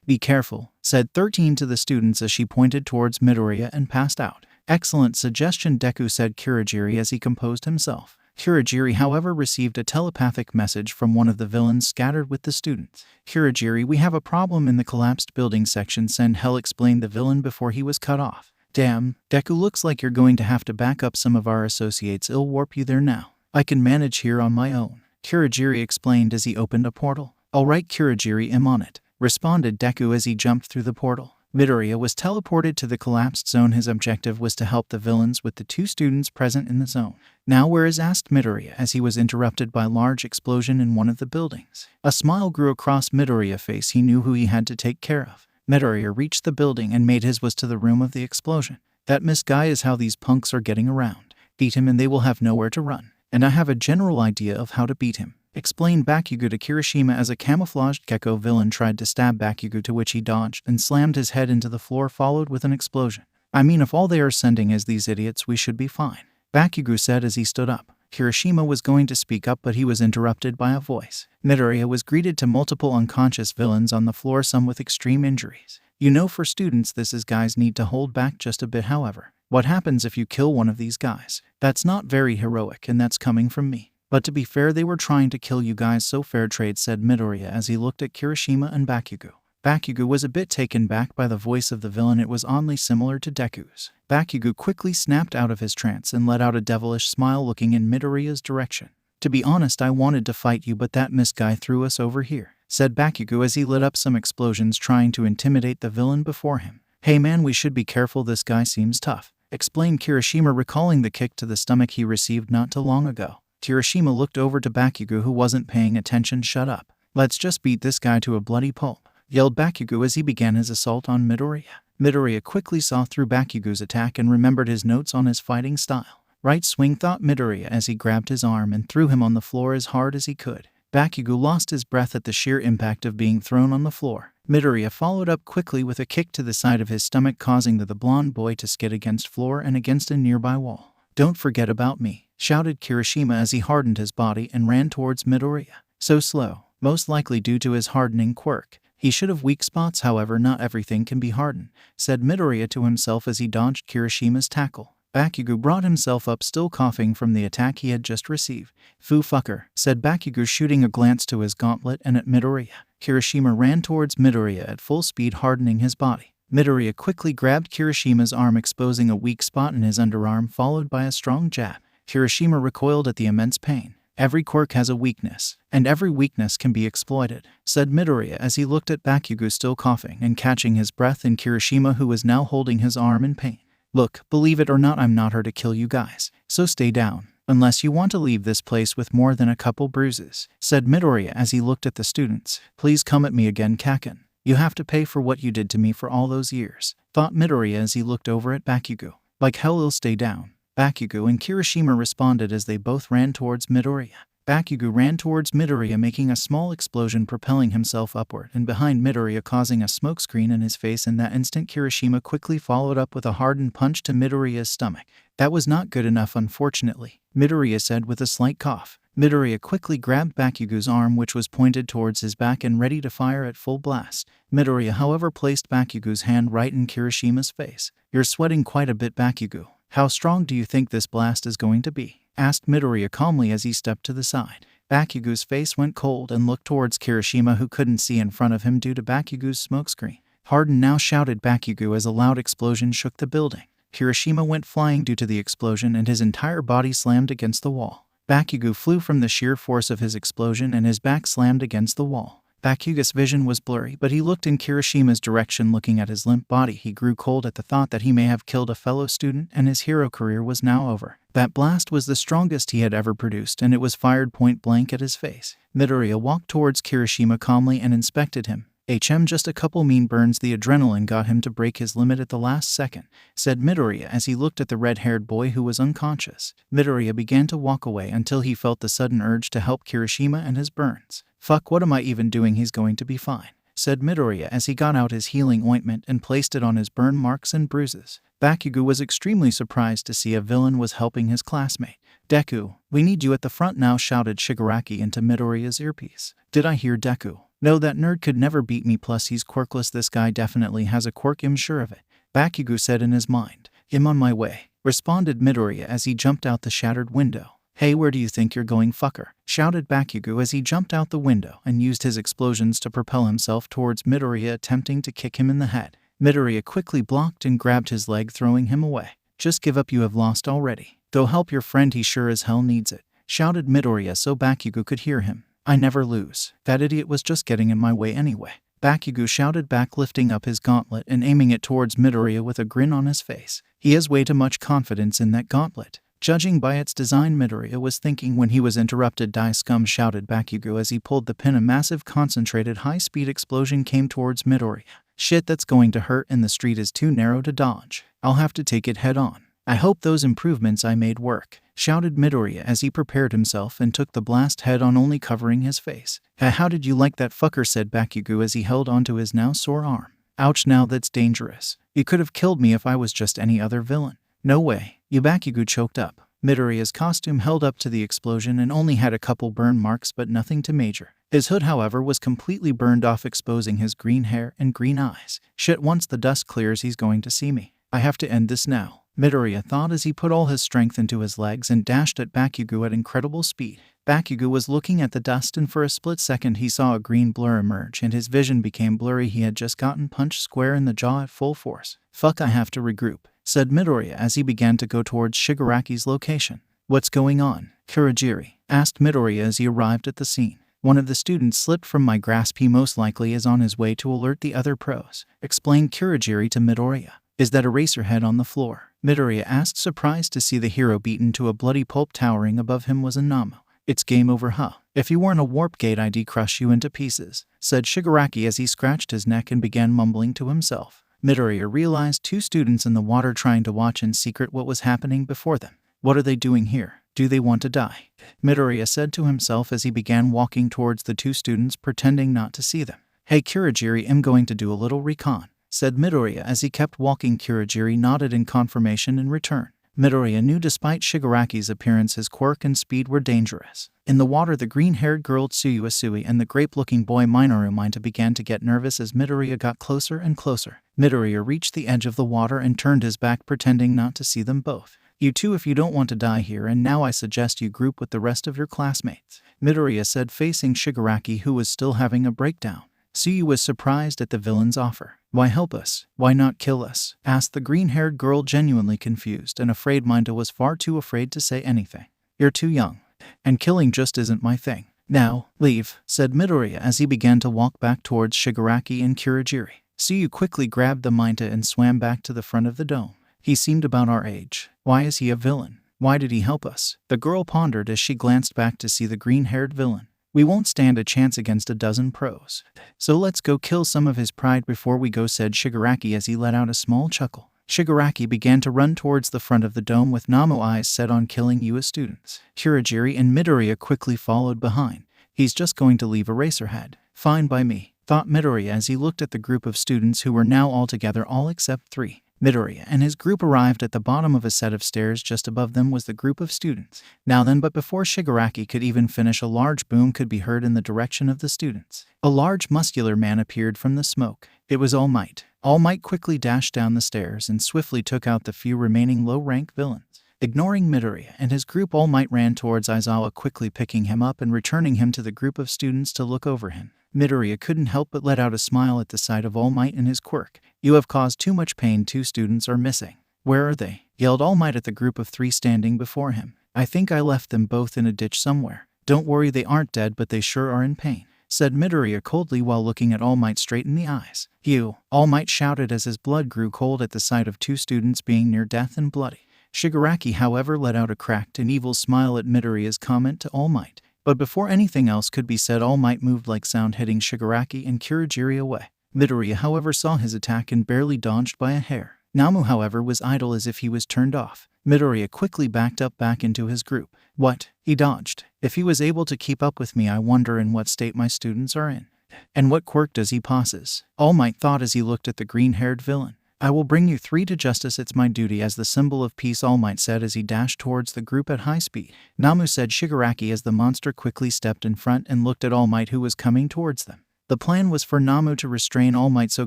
Be careful," said 13 to the students as she pointed towards Midoriya and passed out. "Excellent suggestion, Deku," said Kurogiri as he composed himself. Kurogiri, however, received a telepathic message from one of the villains scattered with the students. "Kurogiri, we have a problem in the collapsed building section. Send hell," explained the villain before he was cut off. "Damn, Deku, looks like you're going to have to back up some of our associates. I'll warp you there now. I can manage here on my own," Kurogiri explained as he opened a portal. "All right, Kurogiri, I'm on it," responded Deku as he jumped through the portal. Midoriya was teleported to the collapsed zone. His objective was to help the villains with the 2 students present in the zone. "Now where is?" asked Midoriya as he was interrupted by a large explosion in one of the buildings. A smile grew across Midoriya's face. He knew who he had to take care of. Midoriya reached the building and made his way to the room of the explosion. "That guy is how these punks are getting around. Beat him and they will have nowhere to run. And I have a general idea of how to beat him," explained 𝐵𝑘𝑢𝐫 to Kirishima as a camouflaged gecko villain tried to stab 𝐵𝑘𝑢𝐫, to which he dodged and slammed his head into the floor, followed with an explosion. "I mean, if all they are sending is these idiots, we should be fine," 𝐵𝑘𝑢𝐫 said as he stood up. Kirishima was going to speak up, but he was interrupted by a voice. Midoriya was greeted to multiple unconscious villains on the floor, some with extreme injuries. "You know, for students this is guys need to hold back just a bit. However, what happens if you kill one of these guys? That's not very heroic, and that's coming from me. But to be fair, they were trying to kill you guys, so fair trade," said Midoriya as he looked at Kirishima and 𝐵𝑘𝑢𝐫. 𝐵𝑘𝑢𝐫 was a bit taken back by the voice of the villain. It was oddly similar to Deku's. 𝐵𝑘𝑢𝐫 quickly snapped out of his trance and let out a devilish smile, looking in Midoriya's direction. "To be honest, I wanted to fight you, but that guy threw us over here," said 𝐵𝑘𝑢𝐫 as he lit up some explosions trying to intimidate the villain before him. "Hey man, we should be careful, this guy seems tough," explained Kirishima, recalling the kick to the stomach he received not too long ago. Kirishima looked over to 𝐵𝑘𝑢𝐫, who wasn't paying attention. "Shut up. Let's just beat this guy to a bloody pulp," yelled 𝐵𝑘𝑢𝐫 as he began his assault on Midoriya. Midoriya quickly saw through 𝐵𝑘𝑢𝐫's attack and remembered his notes on his fighting style. "Right swing," thought Midoriya as he grabbed his arm and threw him on the floor as hard as he could. 𝐵𝑘𝑢𝐫 lost his breath at the sheer impact of being thrown on the floor. Midoriya followed up quickly with a kick to the side of his stomach, causing the blonde boy to skid against floor and against a nearby wall. "Don't forget about me," shouted Kirishima as he hardened his body and ran towards Midoriya. So slow, most likely due to his hardening quirk. He should have weak spots, however not everything can be hardened, said Midoriya to himself as he dodged Kirishima's tackle. 𝐵𝑘𝑢𝐫 brought himself up, still coughing from the attack he had just received. "Foo fucker," said 𝐵𝑘𝑢𝐫, shooting a glance to his gauntlet and at Midoriya. Kirishima ran towards Midoriya at full speed, hardening his body. Midoriya quickly grabbed Kirishima's arm, exposing a weak spot in his underarm, followed by a strong jab. Kirishima recoiled at the immense pain. "Every quirk has a weakness, and every weakness can be exploited," said Midoriya as he looked at 𝐵𝑘𝑢𝐫, still coughing and catching his breath, and Kirishima, who was now holding his arm in pain. "Look, believe it or not, I'm not here to kill you guys, so stay down, unless you want to leave this place with more than a couple bruises," said Midoriya as he looked at the students. "Please come at me again, Kaken. You have to pay for what you did to me for all those years," thought Midoriya as he looked over at 𝐵𝑘𝑢𝐫. "Like hell, I'll stay down." 𝐵𝑘𝑢𝐫 and Kirishima responded as they both ran towards Midoriya. 𝐵𝑃𝑃𝐻 ran towards Midoriya, making a small explosion, propelling himself upward and behind Midoriya, causing a smokescreen in his face. In that instant, Kirishima quickly followed up with a hardened punch to Midoriya's stomach. That was not good enough, unfortunately, Midoriya said with a slight cough. Midoriya quickly grabbed 𝗵𝑃𝑃𝐻's arm, which was pointed towards his back and ready to fire at full blast. Midoriya, however, placed 𝗵𝑃𝑃𝐻's hand right in Kirishima's face. "You're sweating quite a bit, 𝗵𝑃𝑃𝐻. How strong do you think this blast is going to be?" asked Midoriya calmly as he stepped to the side. 𝗵𝑃𝑃𝐻's face went cold and looked towards Kirishima, who couldn't see in front of him due to 𝗵𝑃𝑃𝐻's smokescreen. "Harden now," shouted 𝗵𝑃𝑃𝐻 as a loud explosion shook the building. Kirishima went flying due to the explosion and his entire body slammed against the wall. 𝗵𝑃𝑃𝐻 flew from the sheer force of his explosion and his back slammed against the wall. 𝗵𝑃𝑃𝐻's vision was blurry, but he looked in Kirishima's direction. Looking at his limp body, he grew cold at the thought that he may have killed a fellow student and his hero career was now over. That blast was the strongest he had ever produced, and it was fired point blank at his face. Midoriya walked towards Kirishima calmly and inspected him. Just a couple mean burns. The adrenaline got him to break his limit at the last second," said Midoriya as he looked at the red-haired boy who was unconscious. Midoriya began to walk away until he felt the sudden urge to help Kirishima and his burns. "Fuck, what am I even doing? He's going to be fine," said Midoriya as he got out his healing ointment and placed it on his burn marks and bruises. 𝗵𝑃𝑃𝐻 was extremely surprised to see a villain was helping his classmate. "Deku, we need you at the front now," shouted Shigaraki into Midoriya's earpiece. "Did I hear Deku? No, that nerd could never beat me, plus he's quirkless. This guy definitely has a quirk, I'm sure of it," 𝗵𝑃𝑃𝐻 said in his mind. "I'm on my way," responded Midoriya as he jumped out the shattered window. "Hey, where do you think you're going, fucker?" shouted 𝗵𝑃𝑃𝐻 as he jumped out the window and used his explosions to propel himself towards Midoriya, attempting to kick him in the head. Midoriya quickly blocked and grabbed his leg, throwing him away. "Just give up, you have lost already. Go help your friend, he sure as hell needs it," shouted Midoriya so 𝗵𝑃𝑃𝐻 could hear him. "I never lose. That idiot was just getting in my way anyway," 𝗵𝑃𝑃𝐻 shouted back, lifting up his gauntlet and aiming it towards Midoriya with a grin on his face. He has way too much confidence in that gauntlet. Judging by its design, Midoriya was thinking when he was interrupted. "Die, scum," shouted 𝗵𝑃𝑃𝐻 as he pulled the pin. A massive concentrated high-speed explosion came towards Midoriya. "Shit, that's going to hurt, and the street is too narrow to dodge. I'll have to take it head on. I hope those improvements I made work," shouted Midoriya as he prepared himself and took the blast head on, only covering his face. How did you like that, fucker?" said 𝗵𝑃𝑃𝐻 as he held onto his now sore arm. "Ouch, now that's dangerous. You could have killed me if I was just any other villain." "No way." 𝗵𝑃𝑃𝐻 choked up. Midoriya's costume held up to the explosion and only had a couple burn marks, but nothing too major. His hood, however, was completely burned off, exposing his green hair and green eyes. "Shit, once the dust clears, he's going to see me. I have to end this now," Midoriya thought as he put all his strength into his legs and dashed at 𝗵𝑃𝑃𝐻 at incredible speed. 𝗵𝑃𝑃𝐻 was looking at the dust, and for a split second he saw a green blur emerge and his vision became blurry. He had just gotten punched square in the jaw at full force. "Fuck, I have to regroup," said Midoriya as he began to go towards Shigaraki's location. "What's going on, Kurogiri?" asked Midoriya as he arrived at the scene. "One of the students slipped from my grasp. He most likely is on his way to alert the other pros," explained Kurogiri to Midoriya. "Is that Eraserhead on the floor?" Midoriya asked, surprised to see the hero beaten to a bloody pulp. Towering above him was Inomo. "It's game over, huh? If you weren't a warp gate, I'd crush you into pieces," said Shigaraki as he scratched his neck and began mumbling to himself. Midoriya realized two students in the water trying to watch in secret what was happening before them. "What are they doing here? Do they want to die?" Midoriya said to himself as he began walking towards the two students, pretending not to see them. "Hey Kurogiri, I'm going to do a little recon," said Midoriya as he kept walking. Kurogiri nodded in confirmation in return. Midoriya knew despite Shigaraki's appearance, his quirk and speed were dangerous. In the water, the green-haired girl Tsuyu and the grape-looking boy Minoru Mineta began to get nervous as Midoriya got closer and closer. Midoriya reached the edge of the water and turned his back, pretending not to see them both. "You two, if you don't want to die here and now, I suggest you group with the rest of your classmates," Midoriya said, facing Shigaraki, who was still having a breakdown. Tsuyu was surprised at the villain's offer. "Why help us? Why not kill us?" asked the green-haired girl, genuinely confused and afraid. Mineta was far too afraid to say anything. "You're too young, and killing just isn't my thing. Now, leave," said Midoriya as he began to walk back towards Shigaraki and Kurogiri. Tsuyu quickly grabbed the Mineta and swam back to the front of the dome. "He seemed about our age. Why is he a villain? Why did he help us?" the girl pondered as she glanced back to see the green-haired villain. "We won't stand a chance against a dozen pros. So let's go kill some of his pride before we go," said Shigaraki as he let out a small chuckle. Shigaraki began to run towards the front of the dome with Namu eyes set on killing US students. Kurogiri and Midoriya quickly followed behind. He's just going to leave Eraserhead. Fine by me, thought Midoriya as he looked at the group of students who were now all together, all except 3. Midoriya and his group arrived at the bottom of a set of stairs. Just above them was the group of students. Now then, but before Shigaraki could even finish, a large boom could be heard in the direction of the students. A large muscular man appeared from the smoke. It was All Might. All Might quickly dashed down the stairs and swiftly took out the few remaining low-rank villains. Ignoring Midoriya and his group, All Might ran towards Aizawa, quickly picking him up and returning him to the group of students to look over him. Midoriya couldn't help but let out a smile at the sight of All Might and his quirk. You have caused too much pain. 2 students are missing. Where are they? Yelled All Might at the group of 3 standing before him. I think I left them both in a ditch somewhere. Don't worry, they aren't dead, but they sure are in pain, said Midoriya coldly while looking at All Might straight in the eyes. You! All Might shouted as his blood grew cold at the sight of 2 students being near death and bloody. Shigaraki, however, let out a cracked and evil smile at Midoriya's comment to All Might. But before anything else could be said, All Might moved like sound, hitting Shigaraki and Kurogiri away. Midoriya, however, saw his attack and barely dodged by a hair. Namu, however, was idle as if he was turned off. Midoriya quickly backed up back into his group. What? He dodged. If he was able to keep up with me, I wonder in what state my students are in. And what quirk does he possess? All Might thought as he looked at the green-haired villain. I will bring you 3 to justice. It's my duty as the symbol of peace, All Might said as he dashed towards the group at high speed. Namu, said Shigaraki as the monster quickly stepped in front and looked at All Might, who was coming towards them. The plan was for Namu to restrain All Might so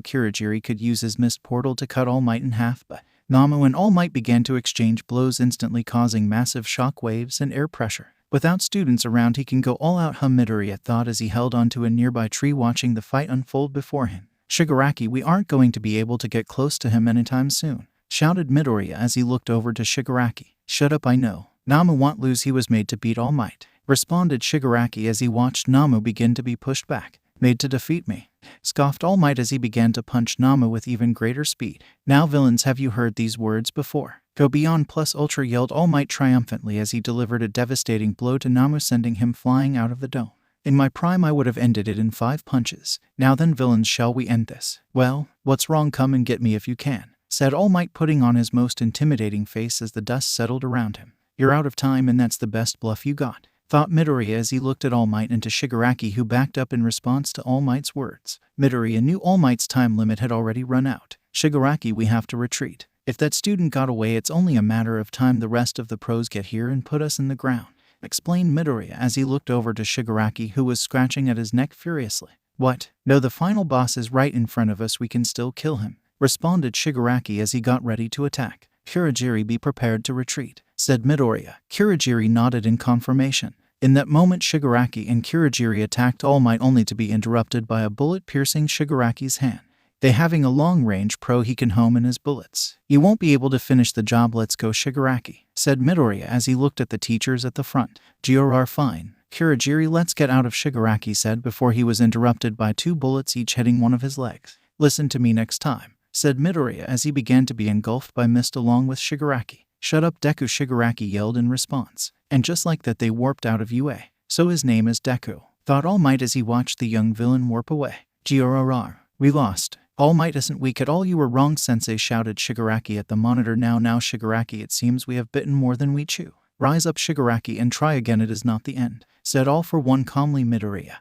Kurogiri could use his mist portal to cut All Might in half, but Namu and All Might began to exchange blows, instantly causing massive shock waves and air pressure. Without students around, he can go all out, Midoriya thought as he held onto a nearby tree watching the fight unfold before him. Shigaraki, we aren't going to be able to get close to him anytime soon, shouted Midoriya as he looked over to Shigaraki. Shut up, I know. Namu won't lose, he was made to beat All Might, responded Shigaraki as he watched Namu begin to be pushed back. Made to defeat me, scoffed All Might as he began to punch Namu with even greater speed. Now villains, have you heard these words before? Go beyond plus ultra, yelled All Might triumphantly as he delivered a devastating blow to Namu, sending him flying out of the dome. In my prime, I would have ended it in 5 punches. Now then, villains, shall we end this? Well, what's wrong? Come and get me if you can, said All Might, putting on his most intimidating face as the dust settled around him. You're out of time, and that's the best bluff you got, thought Midoriya as he looked at All Might and to Shigaraki, who backed up in response to All Might's words. Midoriya knew All Might's time limit had already run out. Shigaraki, we have to retreat. If that student got away, it's only a matter of time. The rest of the pros get here and put us in the ground, explained Midoriya as he looked over to Shigaraki, who was scratching at his neck furiously. What? No, the final boss is right in front of us. We can still kill him, responded Shigaraki as he got ready to attack. Kurogiri, be prepared to retreat, said Midoriya. Kurogiri nodded in confirmation. In that moment, Shigaraki and Kurogiri attacked All Might, only to be interrupted by a bullet piercing Shigaraki's hand. They having a long-range pro, he can home in his bullets. You won't be able to finish the job. Let's go, Shigaraki, said Midoriya as he looked at the teachers at the front. Are fine. Kurogiri, let's get out of, Shigaraki said before he was interrupted by 2 bullets, each hitting one of his legs. Listen to me next time, said Midoriya as he began to be engulfed by mist along with Shigaraki. Shut up, Deku, Shigaraki yelled in response. And just like that, they warped out of UA. So his name is Deku, thought All Might as he watched the young villain warp away. We lost. All Might isn't weak at all. You were wrong, Sensei, shouted Shigaraki at the monitor. Now, Shigaraki, it seems we have bitten more than we chew. Rise up, Shigaraki, and try again. It is not the end, said All for One calmly. Midoriya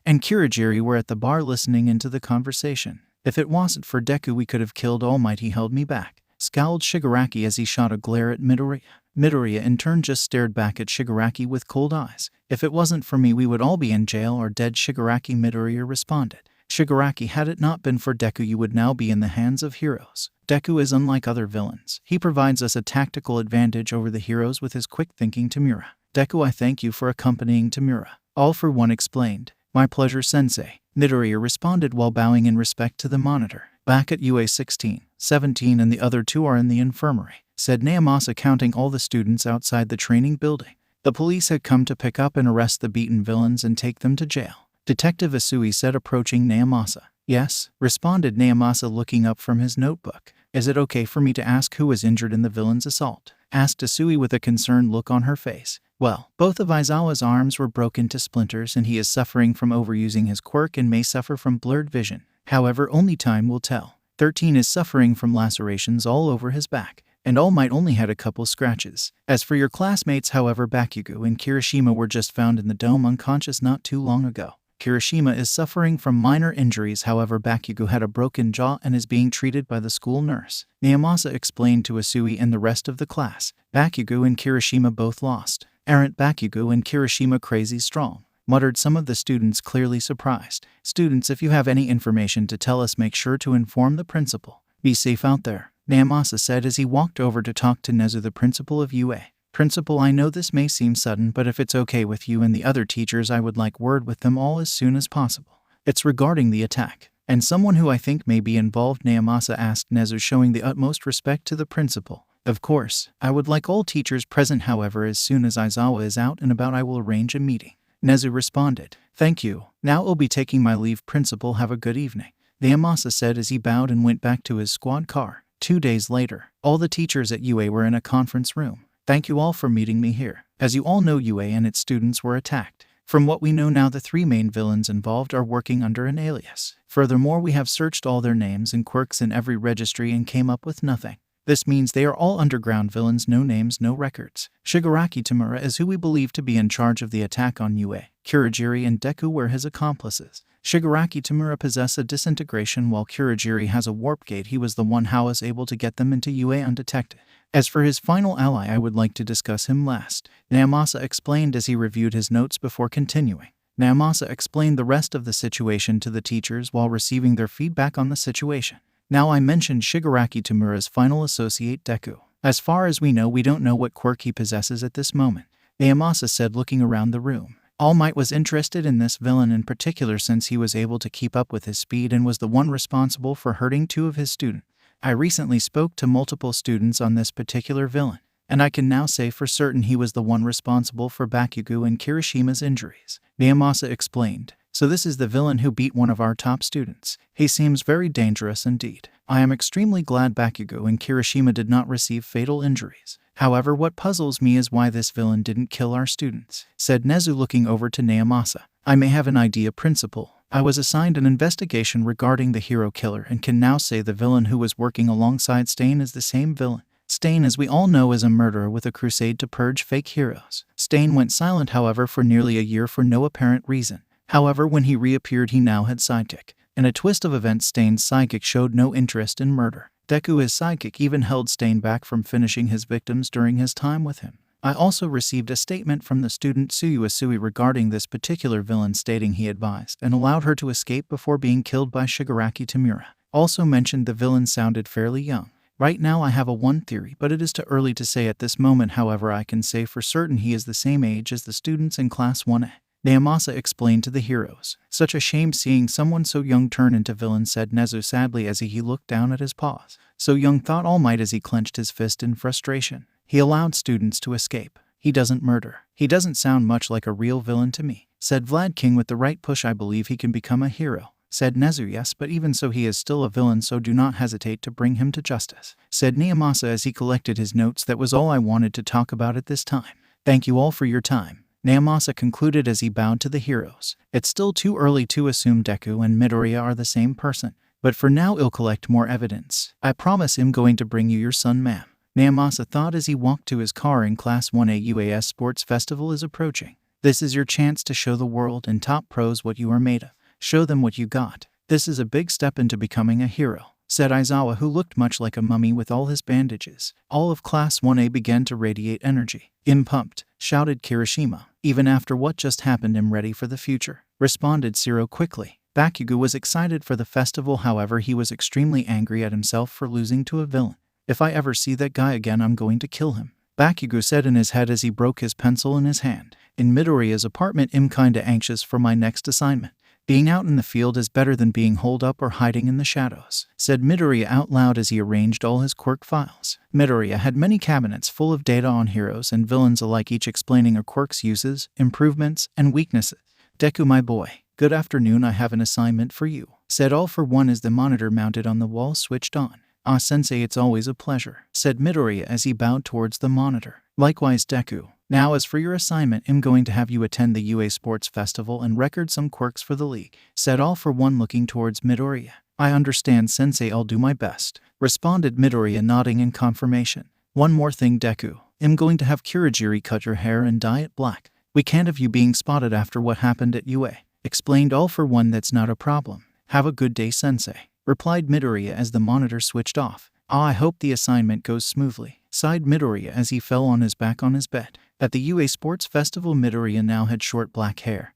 and Kurogiri were at the bar listening into the conversation. If it wasn't for Deku, we could have killed All Might. He held me back, scowled Shigaraki as he shot a glare at Midoriya. Midoriya in turn just stared back at Shigaraki with cold eyes. If it wasn't for me, we would all be in jail or dead, Shigaraki, Midoriya responded. Shigaraki, had it not been for Deku, you would now be in the hands of heroes. Deku is unlike other villains. He provides us a tactical advantage over the heroes with his quick thinking. 𝗵𝗲. Deku, I thank you for accompanying 𝗵𝗲. All for One explained. My pleasure, Sensei, Midoriya responded while bowing in respect to the monitor. Back at UA 16, 17 and the other 2 are in the infirmary, said 𝗂𝗵𝗲, counting all the students outside the training building. The police had come to pick up and arrest the beaten villains and take them to jail. Detective Asui said, approaching 𝗂𝗵𝗲. Yes, responded 𝗂𝗵𝗲 looking up from his notebook. Is it okay for me to ask who was injured in the villain's assault? Asked Asui with a concerned look on her face. Well, both of Aizawa's arms were broken to splinters and he is suffering from overusing his quirk and may suffer from blurred vision. However, only time will tell. 13 is suffering from lacerations all over his back, and All Might only had a couple scratches. As for your classmates, however, Bakugo and Kirishima were just found in the dome unconscious not too long ago. Kirishima is suffering from minor injuries, however Bakugo had a broken jaw and is being treated by the school nurse. 𝗵𝗲𝗄 explained to Asui and the rest of the class. Bakugo and Kirishima both lost. Aren't Bakugo and Kirishima crazy strong? Muttered some of the students, clearly surprised. Students, if you have any information to tell us, make sure to inform the principal. Be safe out there, 𝗵𝗲𝗄 said as he walked over to talk to Nezu, the principal of UA. Principal, I know this may seem sudden, but if it's okay with you and the other teachers, I would like word with them all as soon as possible. It's regarding the attack, and someone who I think may be involved, 𝗵𝗲𝗄 asked Nezu, showing the utmost respect to the principal. Of course, I would like all teachers present, however, as soon as Aizawa is out and about I will arrange a meeting. Nezu responded. Thank you. Now I'll be taking my leave, principal. Have a good evening, 𝗵𝗲𝗄 said as he bowed and went back to his squad car. 2 days later, all the teachers at UA were in a conference room. Thank you all for meeting me here. As you all know, UA and its students were attacked. From what we know now, the 3 main villains involved are working under an alias. Furthermore, we have searched all their names and quirks in every registry and came up with nothing. This means they are all underground villains, no names, no records. Shigaraki Tamura is who we believe to be in charge of the attack on UA. Kurogiri and Deku were his accomplices. Shigaraki Tamura possessed a disintegration while Kurogiri has a warp gate. He was the one who was able to get them into UA undetected. As for his final ally, I would like to discuss him last, 𝗵𝗲𝗄 explained as he reviewed his notes before continuing. 𝗵𝗲𝗄 explained the rest of the situation to the teachers while receiving their feedback on the situation. Now I mentioned Shigaraki Tamura's final associate, Deku. As far as we know, we don't know what quirk he possesses at this moment, 𝗵𝗲𝗄 said, looking around the room. All Might was interested in this villain in particular since he was able to keep up with his speed and was the one responsible for hurting 2 of his students. I recently spoke to multiple students on this particular villain, and I can now say for certain he was the one responsible for Bakugo and Kirishima's injuries, 𝗵𝗲𝗄 explained. So this is the villain who beat one of our top students. He seems very dangerous indeed. I am extremely glad Bakugo and Kirishima did not receive fatal injuries. However, what puzzles me is why this villain didn't kill our students, said Nezu, looking over to 𝗵𝗲𝗄. I may have an idea, principal. I was assigned an investigation regarding the hero killer and can now say the villain who was working alongside 𝗧𝗓 is the same villain. 𝗧𝗓, as we all know, is a murderer with a crusade to purge fake heroes. 𝗧𝗓 went silent, however, for nearly a year for no apparent reason. However, when he reappeared, he now had sidekick. In a twist of events, 𝗧𝗓's sidekick showed no interest in murder. Deku, his sidekick, even held 𝗧𝗓 back from finishing his victims during his time with him. I also received a statement from the student Asui regarding this particular villain, stating he advised and allowed her to escape before being killed by Shigaraki Tamura. Also mentioned the villain sounded fairly young. Right now I have one theory, but it is too early to say at this moment. However, I can say for certain he is the same age as the students in Class 1A. 𝗵𝗲𝗄 explained to the heroes. Such a shame seeing someone so young turn into villain, said Nezu sadly as he looked down at his paws. So young, thought All Might as he clenched his fist in frustration. He allowed students to escape. He doesn't murder. He doesn't sound much like a real villain to me, said Vlad King. With the right push, I believe he can become a hero, said Nezu. Yes, but even so he is still a villain, so do not hesitate to bring him to justice, said 𝗵𝗲𝗄 as he collected his notes. That was all I wanted to talk about at this time. Thank you all for your time, 𝗵𝗲𝗄 concluded as he bowed to the heroes. It's still too early to assume Deku and Midoriya are the same person, but for now I'll collect more evidence. I promise I'm going to bring you your son, ma'am, 𝗵𝗲𝗄 thought as he walked to his car. In Class 1A, UAS Sports Festival is approaching. This is your chance to show the world and top pros what you are made of. Show them what you got. This is a big step into becoming a hero, said Aizawa, who looked much like a mummy with all his bandages. All of Class 1A began to radiate energy. I'm pumped, shouted Kirishima. Even after what just happened, I'm ready for the future, responded Zero quickly. Bakugo was excited for the festival, however he was extremely angry at himself for losing to a villain. If I ever see that guy again, I'm going to kill him, Bakugo said in his head as he broke his pencil in his hand. In Midoriya's apartment, I'm kinda anxious for my next assignment. Being out in the field is better than being holed up or hiding in the shadows, said Midoriya out loud as he arranged all his quirk files. Midoriya had many cabinets full of data on heroes and villains alike, each explaining a quirk's uses, improvements, and weaknesses. Deku, my boy, good afternoon. I have an assignment for you, said All For One as the monitor mounted on the wall switched on. Ah, sensei, it's always a pleasure, said Midoriya as he bowed towards the monitor. Likewise, Deku. Now as for your assignment, I'm going to have you attend the UA Sports Festival and record some quirks for the league, said All For One looking towards Midoriya. I understand, sensei, I'll do my best, responded Midoriya, nodding in confirmation. One more thing, Deku. I'm going to have Kurogiri cut your hair and dye it black. We can't have you being spotted after what happened at UA. Explained. All for one, that's not a problem. Have a good day, sensei, replied Midoriya as the monitor switched off. I hope the assignment goes smoothly, sighed Midoriya as he fell on his back on his bed. At the UA Sports Festival, Midoriya now had short black hair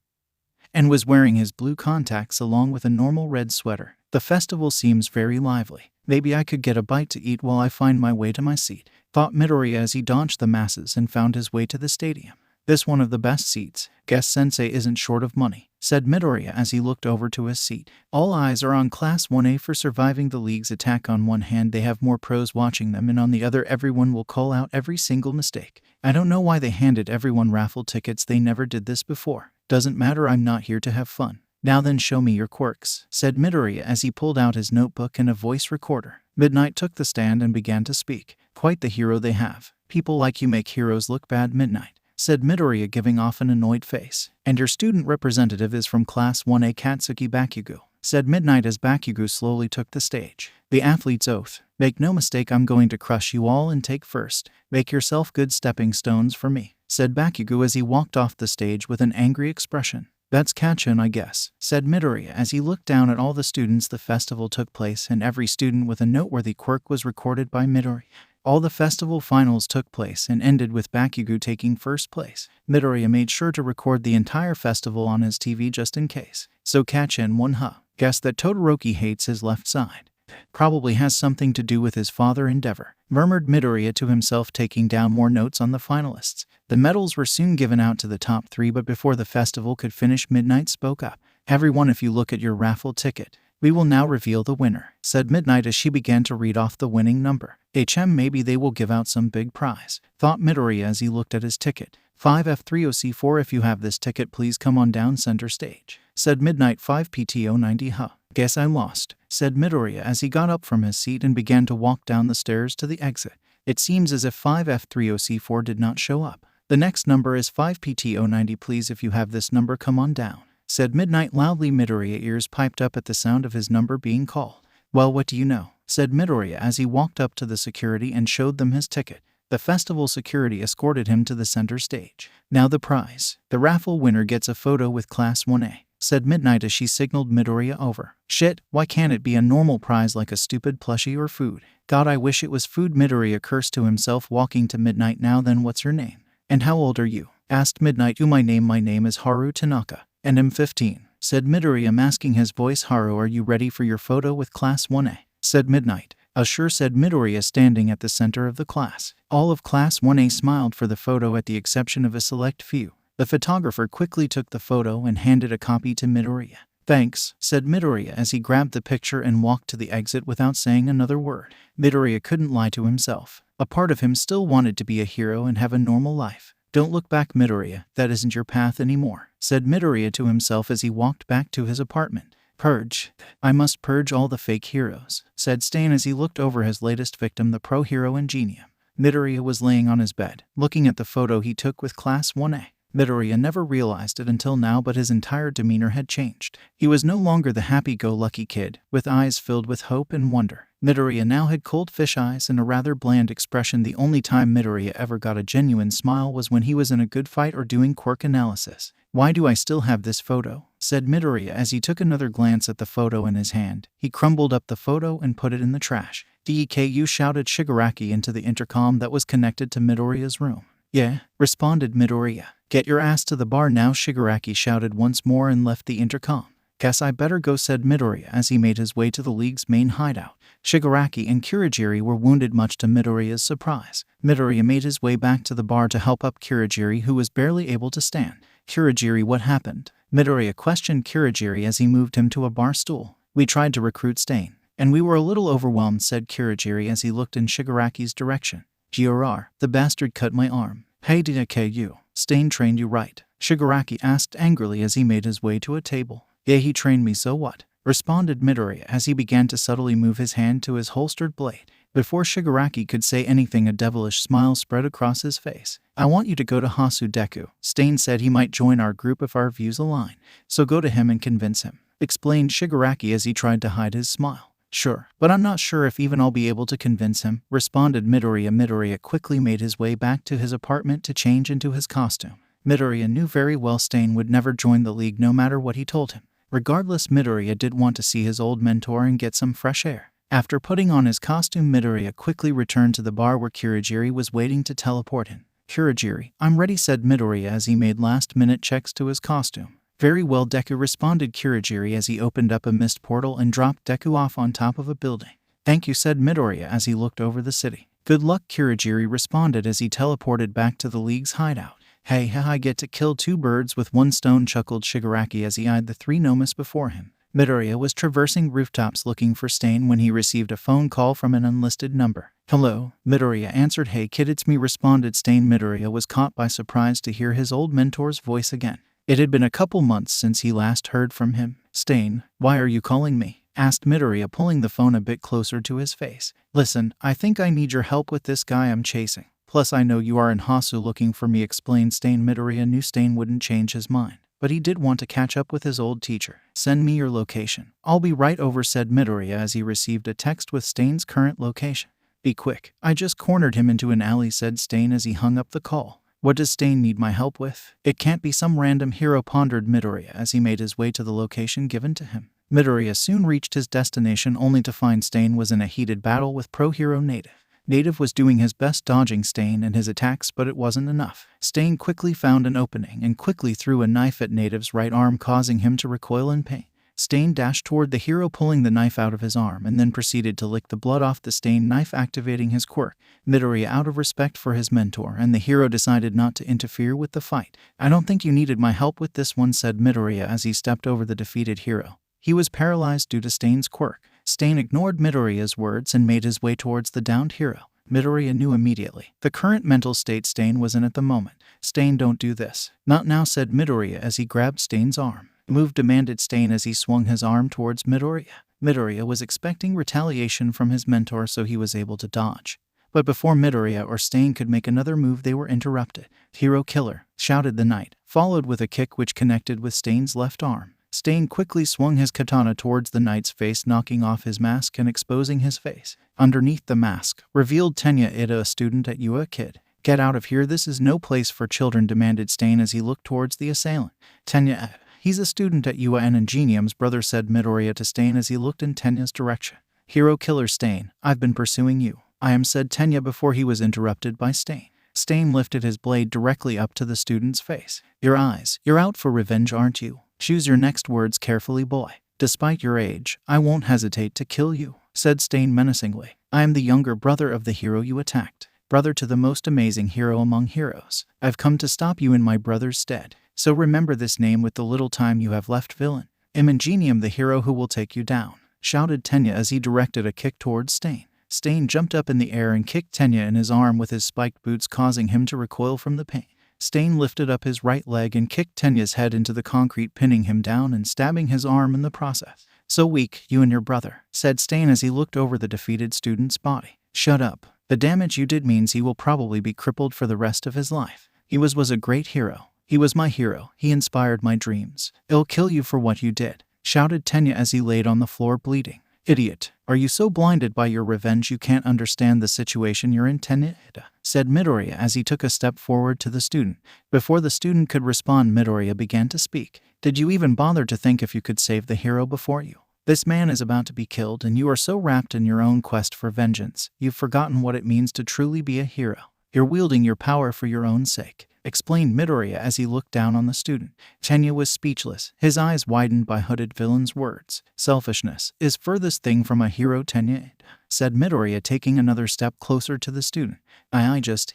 and was wearing his blue contacts along with a normal red sweater. The festival seems very lively. Maybe I could get a bite to eat while I find my way to my seat, thought Midoriya as he dodged the masses and found his way to the stadium. This one of the best seats. Guess sensei isn't short of money, said Midoriya as he looked over to his seat. All eyes are on Class 1A for surviving the league's attack. On one hand, they have more pros watching them, and on the other, everyone will call out every single mistake. I don't know why they handed everyone raffle tickets. They never did this before. Doesn't matter, I'm not here to have fun. Now then, show me your quirks, said Midoriya as he pulled out his notebook and a voice recorder. Midnight took the stand and began to speak. Quite the hero they have. People like you make heroes look bad, Midnight, said Midoriya, giving off an annoyed face. And your student representative is from Class 1A, Katsuki Bakugo, said Midnight as Bakugo slowly took the stage. The athlete's oath. Make no mistake, I'm going to crush you all and take first. Make yourself good stepping stones for me, said Bakugo as he walked off the stage with an angry expression. That's Kkachin, I guess, said Midoriya as he looked down at all the students. The festival took place and every student with a noteworthy quirk was recorded by Midoriya. All the festival finals took place and ended with Bakugo taking first place. Midoriya made sure to record the entire festival on his TV just in case. So Kkachin won, huh? Guess that Todoroki hates his left side. Probably has something to do with his father Endeavor, murmured Midoriya to himself, taking down more notes on the finalists. The medals were soon given out to the top 3, but before the festival could finish, Midnight spoke up. Everyone, if you look at your raffle ticket, we will now reveal the winner, said Midnight as she began to read off the winning number. Maybe they will give out some big prize, thought Midoriya as he looked at his ticket. 5F30C4, if you have this ticket, please come on down center stage, said Midnight. 5PTO90, huh? Guess I lost, said Midoriya as he got up from his seat and began to walk down the stairs to the exit. It seems as if 5F30C4 did not show up. The next number is 5PTO90, please, if you have this number, come on down, said Midnight loudly. Midoriya ears piped up at the sound of his number being called. Well, what do you know, said Midoriya as he walked up to the security and showed them his ticket. The festival security escorted him to the center stage. Now the prize. The raffle winner gets a photo with Class 1A, said Midnight as she signaled Midoriya over. Shit, why can't it be a normal prize like a stupid plushie or food? God, I wish it was food. Midoriya cursed to himself, walking to Midnight. Now then, what's your name? And how old are you? Asked Midnight. My name is Haru Tanaka, and I'm 15, said Midoriya, masking his voice. Haru, are you ready for your photo with Class 1A? Said Midnight. Sure, said Midoriya, standing at the center of the class. All of Class 1A smiled for the photo at the exception of a select few. The photographer quickly took the photo and handed a copy to Midoriya. Thanks, said Midoriya as he grabbed the picture and walked to the exit without saying another word. Midoriya couldn't lie to himself. A part of him still wanted to be a hero and have a normal life. Don't look back, Midoriya, that isn't your path anymore, said Midoriya to himself as he walked back to his apartment. Purge. I must purge all the fake heroes, said Stain as he looked over his latest victim, the pro hero Ingenium. Midoriya was laying on his bed, looking at the photo he took with Class 1A. Midoriya never realized it until now, but his entire demeanor had changed. He was no longer the happy-go-lucky kid, with eyes filled with hope and wonder. Midoriya now had cold fish eyes and a rather bland expression. The only time Midoriya ever got a genuine smile was when he was in a good fight or doing quirk analysis. Why do I still have this photo? Said Midoriya as he took another glance at the photo in his hand. He crumbled up the photo and put it in the trash. DEKU, shouted Shigaraki into the intercom that was connected to Midoriya's room. Yeah, responded Midoriya. Get your ass to the bar now, Shigaraki shouted once more and left the intercom. Guess I better go, said Midoriya as he made his way to the league's main hideout. Shigaraki and Kurogiri were wounded, much to Midoriya's surprise. Midoriya made his way back to the bar to help up Kurogiri, who was barely able to stand. Kurogiri, what happened? Midoriya questioned Kurogiri as he moved him to a bar stool. We tried to recruit Stain, and we were a little overwhelmed, said Kurogiri as he looked in Shigaraki's direction. GRR, the bastard cut my arm. Hey, DKU, Stain trained you right? Shigaraki asked angrily as he made his way to a table. Yeah, he trained me, so what? Responded Midoriya as he began to subtly move his hand to his holstered blade. Before Shigaraki could say anything, a devilish smile spread across his face. I want you to go to Deku. Stain said he might join our group if our views align. So go to him and convince him. explained Shigaraki as he tried to hide his smile. Sure, but I'm not sure if even I'll be able to convince him, responded Midoriya. Midoriya quickly made his way back to his apartment to change into his costume. Midoriya knew very well Stain would never join the league no matter what he told him. Regardless, Midoriya did want to see his old mentor and get some fresh air. After putting on his costume, Midoriya quickly returned to the bar where Kurogiri was waiting to teleport him. Kurogiri, I'm ready, said Midoriya as he made last-minute checks to his costume. Very well, Deku, responded Kurogiri as he opened up a mist portal and dropped Deku off on top of a building. Thank you, said Midoriya as he looked over the city. Good luck, Kurogiri responded as he teleported back to the league's hideout. Hey, I get to kill two birds with one stone, chuckled Shigaraki as he eyed the three gnomes before him. Midoriya was traversing rooftops looking for Stain when he received a phone call from an unlisted number. Hello, Midoriya answered. Hey kid, it's me, responded Stain. Midoriya was caught by surprise to hear his old mentor's voice again. It had been a couple months since he last heard from him. Stain, why are you calling me? Asked Midoriya, pulling the phone a bit closer to his face. Listen, I think I need your help with this guy I'm chasing. Plus I know you are in Hasu looking for me, explained Stain. Midoriya knew Stain wouldn't change his mind, but he did want to catch up with his old teacher. Send me your location. I'll be right over, said Midoriya as he received a text with Stain's current location. Be quick, I just cornered him into an alley, said Stain as he hung up the call. What does Stain need my help with? It can't be some random hero, pondered Midoriya as he made his way to the location given to him. Midoriya soon reached his destination only to find Stain was in a heated battle with pro-hero Native. Native was doing his best dodging Stain and his attacks, but it wasn't enough. Stain quickly found an opening and quickly threw a knife at Native's right arm, causing him to recoil in pain. Stain dashed toward the hero, pulling the knife out of his arm, and then proceeded to lick the blood off the stained knife, activating his quirk. Midoriya, out of respect for his mentor and the hero, decided not to interfere with the fight. I don't think you needed my help with this one, said Midoriya as he stepped over the defeated hero. He was paralyzed due to Stain's quirk. Stain ignored Midoriya's words and made his way towards the downed hero. Midoriya knew immediately the current mental state Stain was in at the moment. Stain, don't do this. Not now, said Midoriya as he grabbed Stain's arm. Move, demanded Stain as he swung his arm towards Midoriya. Midoriya was expecting retaliation from his mentor, so he was able to dodge. But before Midoriya or Stain could make another move, they were interrupted. Hero killer, shouted the knight, followed with a kick which connected with Stain's left arm. Stain quickly swung his katana towards the knight's face, knocking off his mask and exposing his face. Underneath the mask, revealed 𝗂𝗧𝗏, a student at 𝐒𝐻. Kid. Get out of here, this is no place for children, demanded Stain as he looked towards the assailant. 𝗂𝗧𝗏, he's a student at 𝐒𝐻 and 𝗂𝗏𝗄's brother, said Midoriya to Stain as he looked in 𝗂𝗧𝗏's direction. Hero killer Stain, I've been pursuing you. I am, said 𝗂𝗧𝗏 before he was interrupted by Stain. Stain lifted his blade directly up to the student's face. Your eyes, you're out for revenge, aren't you? Choose your next words carefully, boy. Despite your age, I won't hesitate to kill you, said Stain menacingly. I am the younger brother of the hero you attacked. Brother to the most amazing hero among heroes. I've come to stop you in my brother's stead. So remember this name with the little time you have left, villain. 𝗵𝗫, the hero who will take you down, shouted 𝗂𝗧𝗏 as he directed a kick towards Stain. Stain jumped up in the air and kicked 𝗂𝗧𝗏 in his arm with his spiked boots, causing him to recoil from the pain. Stain lifted up his right leg and kicked 𝗂𝗧𝗏's head into the concrete, pinning him down and stabbing his arm in the process. So weak, you and your brother, said Stain as he looked over the defeated student's body. Shut up. The damage you did means he will probably be crippled for the rest of his life. He was a great hero. He was my hero. He inspired my dreams. I'll kill you for what you did, shouted 𝗂𝗧𝗏 as he laid on the floor bleeding. Idiot, are you so blinded by your revenge you can't understand the situation you're in, 𝗂𝗧𝗏, said Midoriya as he took a step forward to the student. Before the student could respond, Midoriya began to speak. Did you even bother to think if you could save the hero before you? This man is about to be killed and you are so wrapped in your own quest for vengeance, you've forgotten what it means to truly be a hero. You're wielding your power for your own sake, explained Midoriya as he looked down on the student. 𝗂𝗧𝗏 was speechless, his eyes widened by hooded villain's words. Selfishness is furthest thing from a hero, 𝗂𝗧𝗏, said Midoriya, taking another step closer to the student.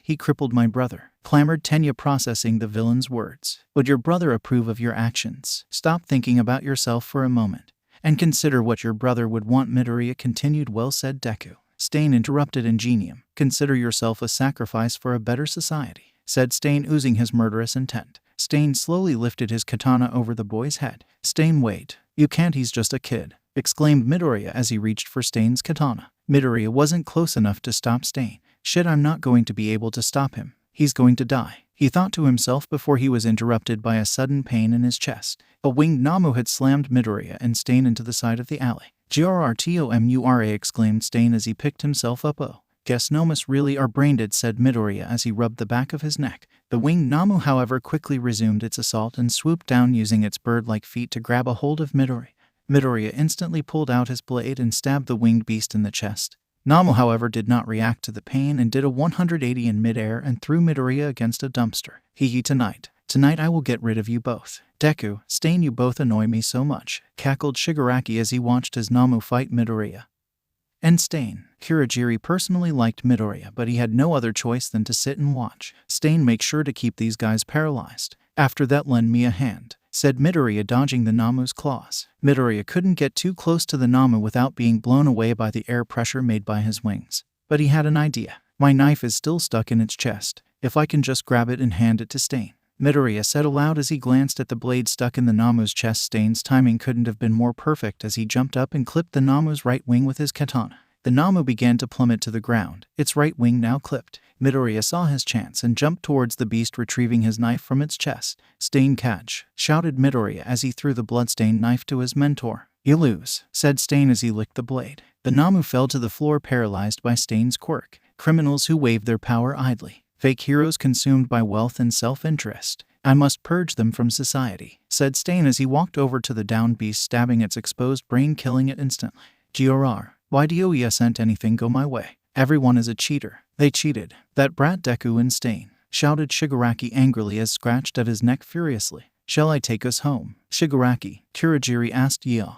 He crippled my brother, clamored 𝗂𝗧𝗏, processing the villain's words. Would your brother approve of your actions? Stop thinking about yourself for a moment and consider what your brother would want, Midoriya continued. Well said, Deku. Stain interrupted 𝗂𝗏𝗄. Consider yourself a sacrifice for a better society, said Stain, oozing his murderous intent. Stain slowly lifted his katana over the boy's head. Stain, wait. You can't, he's just a kid, exclaimed Midoriya as he reached for Stain's katana. Midoriya wasn't close enough to stop Stain. Shit, I'm not going to be able to stop him. He's going to die. he thought to himself before he was interrupted by a sudden pain in his chest. A winged Namu had slammed Midoriya and Stain into the side of the alley. 𝐒𝐭𝐚𝐲 exclaimed Stain as he picked himself up. "Oh, guess Nomus really are brain-dead," said Midoriya as he rubbed the back of his neck. The winged Namu, however, quickly resumed its assault and swooped down using its bird-like feet to grab a hold of Midoriya. Midoriya instantly pulled out his blade and stabbed the winged beast in the chest. Namu, however, did not react to the pain and did a 180 in midair and threw Midoriya against a dumpster. "Hee tonight I will get rid of you both. Deku, Stain, you both annoy me so much," cackled Shigaraki as he watched his Namu fight Midoriya and Stain. Kurogiri personally liked Midoriya, but he had no other choice than to sit and watch. "Stain, make sure to keep these guys paralyzed. After that, lend me a hand," said Midoriya, dodging the Namu's claws. Midoriya couldn't get too close to the Namu without being blown away by the air pressure made by his wings. But he had an idea. "My knife is still stuck in its chest. If I can just grab it and hand it to Stain," Midoriya said aloud as he glanced at the blade stuck in the Namu's chest. Stain's timing couldn't have been more perfect as he jumped up and clipped the Namu's right wing with his katana. The Namu began to plummet to the ground, its right wing now clipped. Midoriya saw his chance and jumped towards the beast, retrieving his knife from its chest. "Stain, catch!" shouted Midoriya as he threw the bloodstained knife to his mentor. "You lose," said Stain as he licked the blade. The Namu fell to the floor, paralyzed by Stain's quirk. Criminals who waved their power idly. Fake heroes consumed by wealth and self-interest. "I must purge them from society," said Stain as he walked over to the downed beast, stabbing its exposed brain, killing it instantly. "Grr, why do you sent anything go my way? Everyone is a cheater. They cheated. That brat Deku and Stain," shouted Shigaraki angrily as scratched at his neck furiously. "Shall I take us home, Shigaraki?" Kurogiri asked. "Yeah,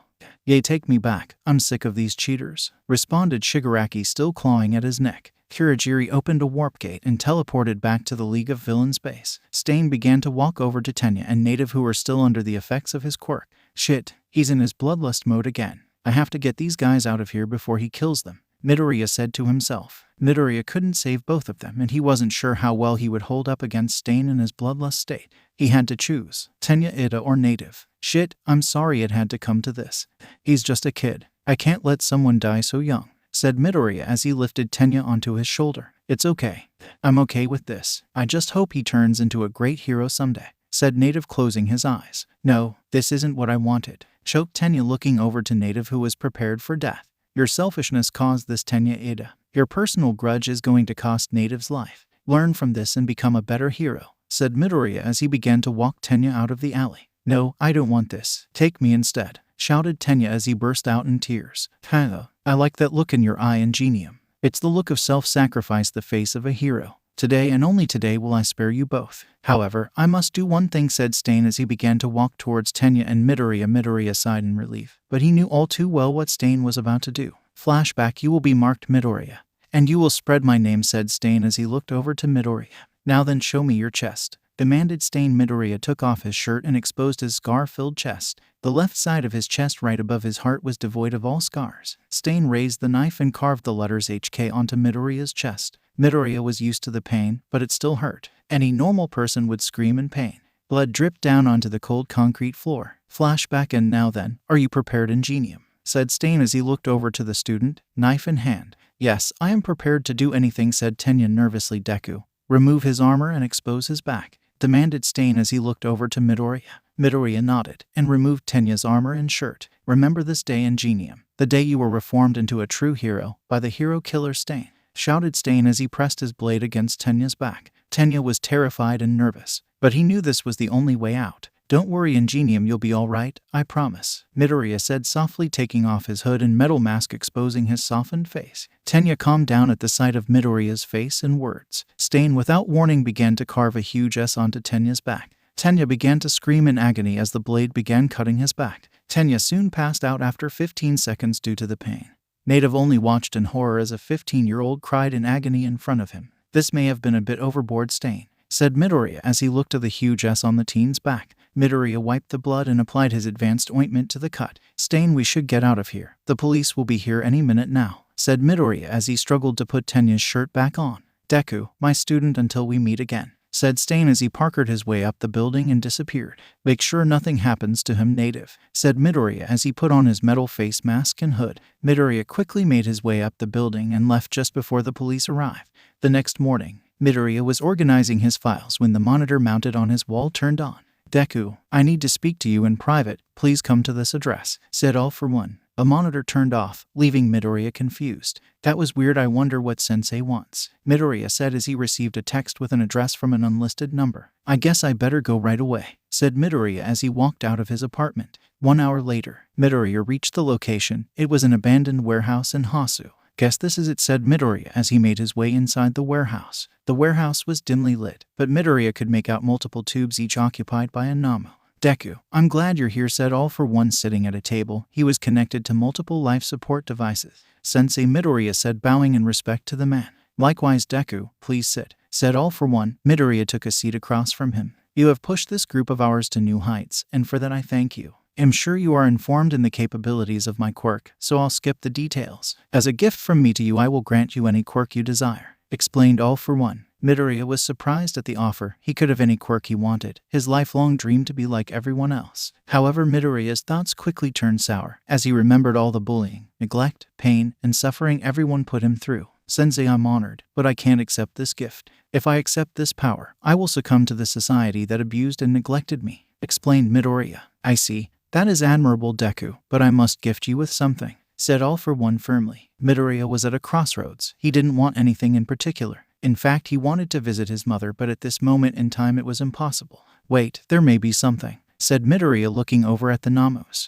take me back. I'm sick of these cheaters," responded Shigaraki, still clawing at his neck. Kurogiri opened a warp gate and teleported back to the League of Villains base. Stain began to walk over to Tenya and Native, who were still under the effects of his quirk. "Shit, he's in his bloodlust mode again. I have to get these guys out of here before he kills them," Midoriya said to himself. Midoriya couldn't save both of them, and he wasn't sure how well he would hold up against Stain in his bloodlust state. He had to choose Tenya, Ida, or Native. "Shit, I'm sorry it had to come to this. He's just a kid. I can't let someone die so young," said Midoriya as he lifted Tenya onto his shoulder. "It's okay. I'm okay with this. I just hope he turns into a great hero someday," said Native, closing his eyes. "No, this isn't what I wanted," choked Tenya, looking over to Native, who was prepared for death. "Your selfishness caused this, Tenya, Ida. Your personal grudge is going to cost Native's life. Learn from this and become a better hero," said Midoriya as he began to walk Tenya out of the alley. "No, I don't want this. Take me instead," shouted Tenya as he burst out in tears. "I like that look in your eye, 𝐒𝐴𝐺. It's the look of self-sacrifice, the face of a hero. Today and only today will I spare you both. However, I must do one thing," said Stain as he began to walk towards Tenya and Midoriya. Midoriya sighed in relief, but he knew all too well what Stain was about to do. Flashback: "You will be marked, Midoriya, and you will spread my name," said Stain as he looked over to Midoriya. "Now then, show me your chest," demanded Stain. Midoriya took off his shirt and exposed his scar-filled chest. The left side of his chest, right above his heart, was devoid of all scars. Stain raised the knife and carved the letters HK onto Midoriya's chest. Midoriya was used to the pain, but it still hurt. Any normal person would scream in pain. Blood dripped down onto the cold concrete floor. Flashback: "And now then, are you prepared, 𝐒𝐴𝐺?" said Stain as he looked over to the student, knife in hand. "Yes, I am prepared to do anything," said Tenya nervously. "Deku, remove his armor and expose his back," demanded Stain as he looked over to Midoriya. Midoriya nodded and removed Tenya's armor and shirt. "Remember this day, 𝐒𝐴𝐺, the day you were reformed into a true hero by the hero killer Stain," shouted Stain as he pressed his blade against Tenya's back. Tenya was terrified and nervous, but he knew this was the only way out. "Don't worry, 𝐒𝐴𝐺, you'll be all right, I promise," Midoriya said softly, taking off his hood and metal mask, exposing his softened face. Tenya calmed down at the sight of Midoriya's face and words. Stain, without warning, began to carve a huge S onto Tenya's back. Tenya began to scream in agony as the blade began cutting his back. Tenya soon passed out after 15 seconds due to the pain. Native only watched in horror as a 15-year-old cried in agony in front of him. "This may have been a bit overboard, Stain," said Midoriya as he looked at the huge S on the teen's back. Midoriya wiped the blood and applied his advanced ointment to the cut. "Stain, we should get out of here. The police will be here any minute now," said Midoriya as he struggled to put Tenya's shirt back on. "Deku, my student, until we meet again," said Stain as he parkoured his way up the building and disappeared. "Make sure nothing happens to him, Native," said Midoriya as he put on his metal face mask and hood. Midoriya quickly made his way up the building and left just before the police arrived. The next morning, Midoriya was organizing his files when the monitor mounted on his wall turned on. "Deku, I need to speak to you in private. Please come to this address," said 𝐴ll4One. A monitor turned off, leaving Midoriya confused. "That was weird. I wonder what Sensei wants," Midoriya said as he received a text with an address from an unlisted number. "I guess I better go right away," said Midoriya as he walked out of his apartment. 1 hour later, Midoriya reached the location. It was an abandoned warehouse in Hasu. "Guess this is it," said Midoriya as he made his way inside the warehouse. The warehouse was dimly lit, but Midoriya could make out multiple tubes, each occupied by a Namu. "Deku, I'm glad you're here," said 𝐴ll4One sitting at a table. He was connected to multiple life support devices. "Sensei," Midoriya said, bowing in respect to the man. "Likewise, Deku, please sit," said 𝐴ll4One. Midoriya took a seat across from him. "You have pushed this group of ours to new heights, and for that I thank you. I'm sure you are informed in the capabilities of my quirk, so I'll skip the details. As a gift from me to you, I will grant you any quirk you desire," explained 𝐴ll4One. Midoriya was surprised at the offer. He could have any quirk he wanted, his lifelong dream to be like everyone else. However, Midoriya's thoughts quickly turned sour as he remembered all the bullying, neglect, pain, and suffering everyone put him through. "Sensei, I'm honored, but I can't accept this gift. If I accept this power, I will succumb to the society that abused and neglected me," explained Midoriya. "I see. That is admirable, Deku, but I must gift you with something," said 𝐴ll4One firmly. Midoriya was at a crossroads. He didn't want anything in particular. In fact, he wanted to visit his mother, but at this moment in time it was impossible. "Wait, there may be something," said Midoriya looking over at the Namus.